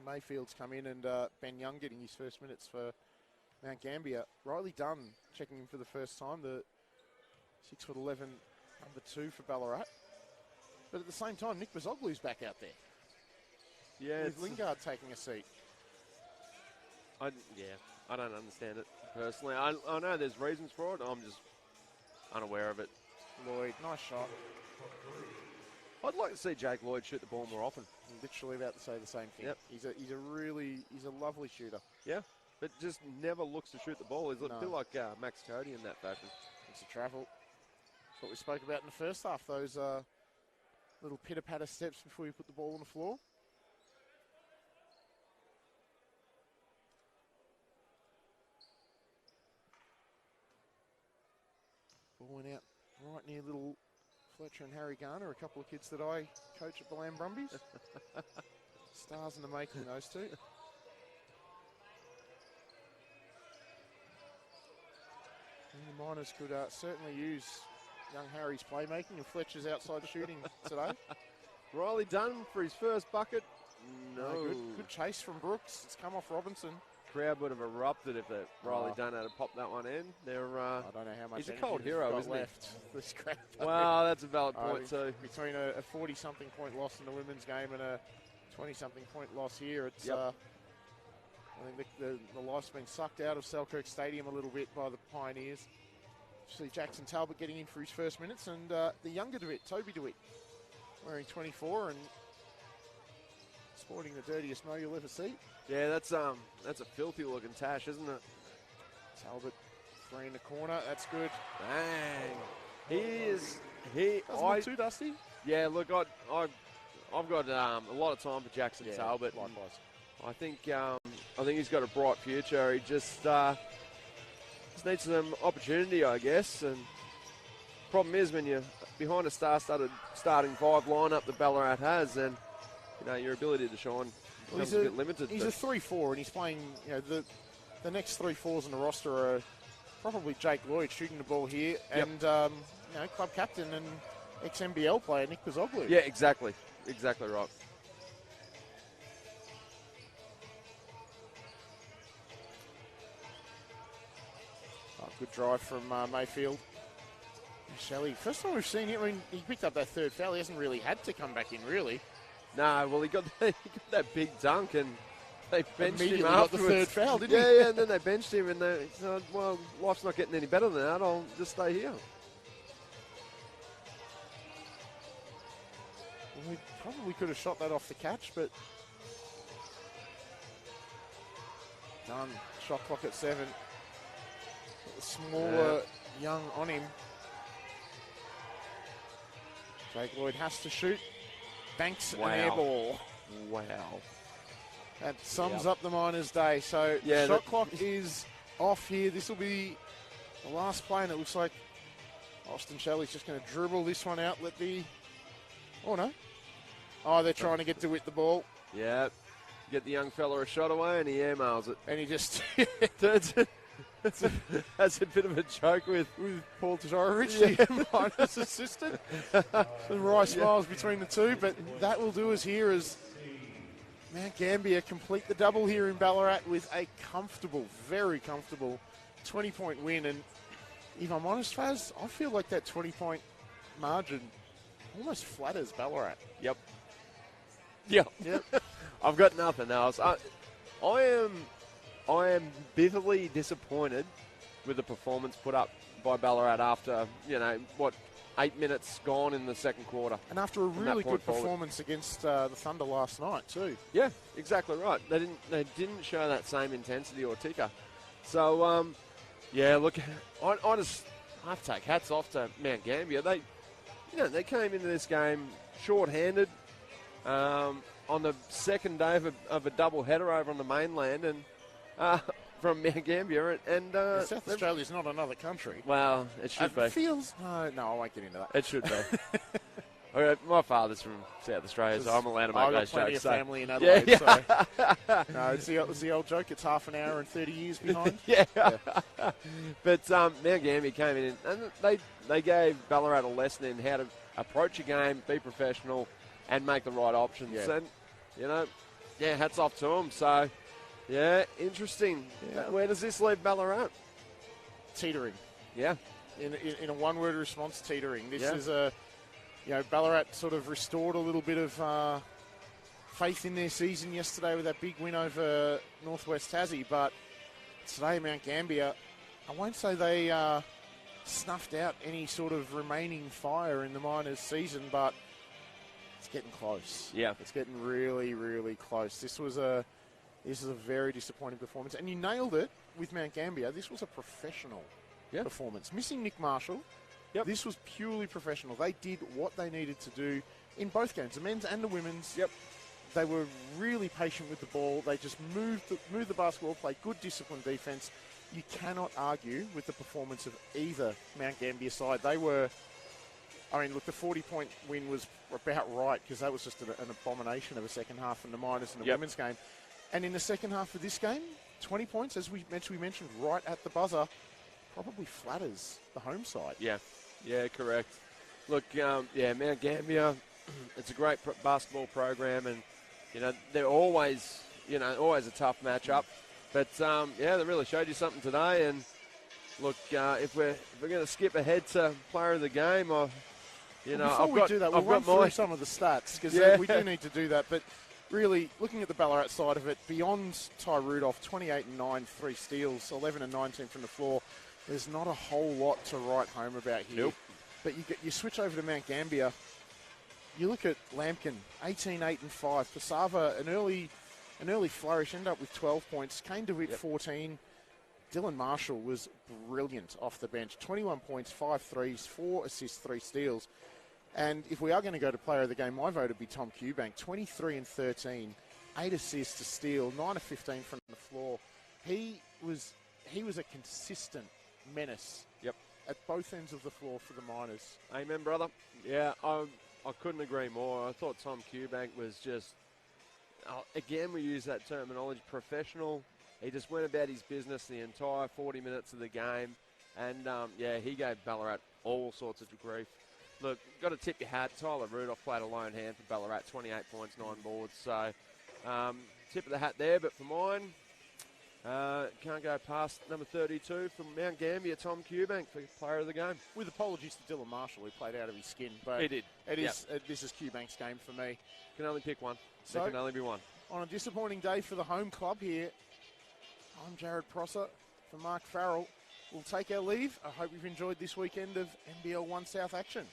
Mayfield's come in, and Ben Young getting his first minutes for Mount Gambier. Riley Dunn checking in for the first time. The 6'11" number 2 for Ballarat. But at the same time, Nick Bazoglu's back out there. Yeah, with Lingard taking a seat. I don't understand it personally. I know there's reasons for it. I'm just unaware of it. Lloyd, nice shot. I'd like to see Jake Lloyd shoot the ball more often. I'm literally about to say the same thing. Yep. He's a lovely shooter. Yeah, but just never looks to shoot the ball. He's a bit like Max Cody in that fashion. It's a travel. That's what we spoke about in the first half. Those little pitter-patter steps before you put the ball on the floor. Ball went out right near little Fletcher and Harry Garner, a couple of kids that I coach at the Lamb Brumbies. Stars in the making, those two. And the Miners could certainly use young Harry's playmaking, and Fletcher's outside shooting today. Riley Dunn for his first bucket. No. Good chase from Brooks. It's come off Robinson. Crowd would have erupted if Riley Dunn had popped that one in. I don't know how much he's a cold hero, isn't left. This crowd. Well, that's a valid point too. Between a 40-something point loss in the women's game and a 20-something point loss here, it's. I think the life's been sucked out of Selkirk Stadium a little bit by the Pioneers. See Jackson Talbot getting in for his first minutes, and the younger DeWitt, Toby DeWitt, wearing 24 and sporting the dirtiest mo you'll ever see. Yeah, that's a filthy looking tash, isn't it? Talbot, 3 in the corner. That's good. Bang. Doesn't look too dusty. Yeah, look, I've got a lot of time for Jackson Talbot. Likewise. I think he's got a bright future. He just needs some opportunity, I guess. And problem is when you're behind a starting 5 lineup that Ballarat has, then your ability to shine becomes a bit limited. He's a 3-4, and he's playing. The next 3-4s in the roster are probably Jake Lloyd shooting the ball here, and club captain and ex-NBL player Nick Bazoglu. Yeah, exactly right. Good drive from Mayfield. Shelley, first time we've seen him. I mean, he picked up that third foul. He hasn't really had to come back in, really. No, well, he got that big dunk, and they benched him got afterwards. the third foul, didn't he? Yeah, and then they benched him, and they said, well, life's not getting any better than that. I'll just stay here. Well, we probably could have shot that off the catch, but done. Shot clock at 7. Smaller Young on him. Jake Lloyd has to shoot. Banks an air ball. Wow. That sums up the Miners' day. So shot clock is off here. This will be the last play, and it looks like Austin Shelley's just going to dribble this one out. They're trying to get DeWitt the ball. Yeah. Get the young fella a shot away, and he airmails it. And he just That's a bit of a joke with Paul Todorovic, the minus assistant. Some wry smiles between the two, but that will do us here as Mount Gambier complete the double here in Ballarat with a comfortable, very comfortable 20-point win. And if I'm honest, Faz, I feel like that 20-point margin almost flatters Ballarat. Yep. I've got nothing else. I am bitterly disappointed with the performance put up by Ballarat after, 8 minutes gone in the second quarter. And after a really good performance against the Thunder last night too. Yeah, exactly right. They didn't show that same intensity or ticker. So, look, I have to take hats off to Mount Gambier. They came into this game short-handed on the second day of a double header over on the mainland, and from Mount Gambier, and South Australia's not another country. Well, it should be. It feels no, I won't get into that. It should be. Okay, my father's from South Australia, so I'm allowed to make those jokes. I've got plenty of family in Adelaide. So. No, it's the old joke. It's half an hour and 30 years behind. But Mount Gambier came in and they gave Ballarat a lesson in how to approach a game, be professional, and make the right options. Yeah. And hats off to them. So. Yeah, interesting. Yeah. Where does this leave Ballarat? Teetering. Yeah. In a one-word response, teetering. This is Ballarat sort of restored a little bit of faith in their season yesterday with that big win over Northwest Tassie, but today Mount Gambier, I won't say they snuffed out any sort of remaining fire in the minors season, but it's getting close. Yeah. It's getting really, really close. This is a very disappointing performance. And you nailed it with Mount Gambier. This was a professional performance. Missing Nick Marshall, this was purely professional. They did what they needed to do in both games, the men's and the women's. Yep. They were really patient with the ball. They just moved the basketball, played good disciplined defence. You cannot argue with the performance of either Mount Gambier side. They were... the 40-point win was about right because that was just an abomination of a second half in the minors in the women's game. And in the second half of this game, 20 points, as we mentioned right at the buzzer, probably flatters the home side. Yeah, correct. Look, Mount Gambier, it's a great basketball program, and they're always a tough matchup. But they really showed you something today. And look, if we're going to skip ahead to player of the game, before we do that, we'll run through some of the stats because we do need to do that. But really, looking at the Ballarat side of it, beyond Ty Rudolph, 28 and 9, 3 steals, 11 and 19 from the floor, there's not a whole lot to write home about here. Nope. But you switch over to Mount Gambier, you look at Lampkin, 18, 8 and 5. Pasava, an early flourish, ended up with 12 points. Kane DeWitt, 14. Dylan Marshall was brilliant off the bench. 21 points, 5 threes, 4 assists, 3 steals. And if we are going to go to player of the game, my vote would be Tom Cubank, 23 and 13, 8 assists, a steal, 9 of 15 from the floor. He was a consistent menace at both ends of the floor for the Miners. Amen, brother. Yeah, I couldn't agree more. I thought Tom Cubank was just, again, we use that terminology, professional. He just went about his business the entire 40 minutes of the game. And, he gave Ballarat all sorts of grief. Look, got to tip your hat. Tyler Rudolph played a lone hand for Ballarat, 28 points, 9 boards. So, tip of the hat there. But for mine, can't go past number 32 from Mount Gambier, Tom Cubank, for player of the game. With apologies to Dylan Marshall, who played out of his skin. But he did. This is Cubank's game for me. Can only pick one. So, there can only be one. On a disappointing day for the home club here, I'm Jared Prosser for Mark Farrell. We'll take our leave. I hope you've enjoyed this weekend of NBL 1 South action.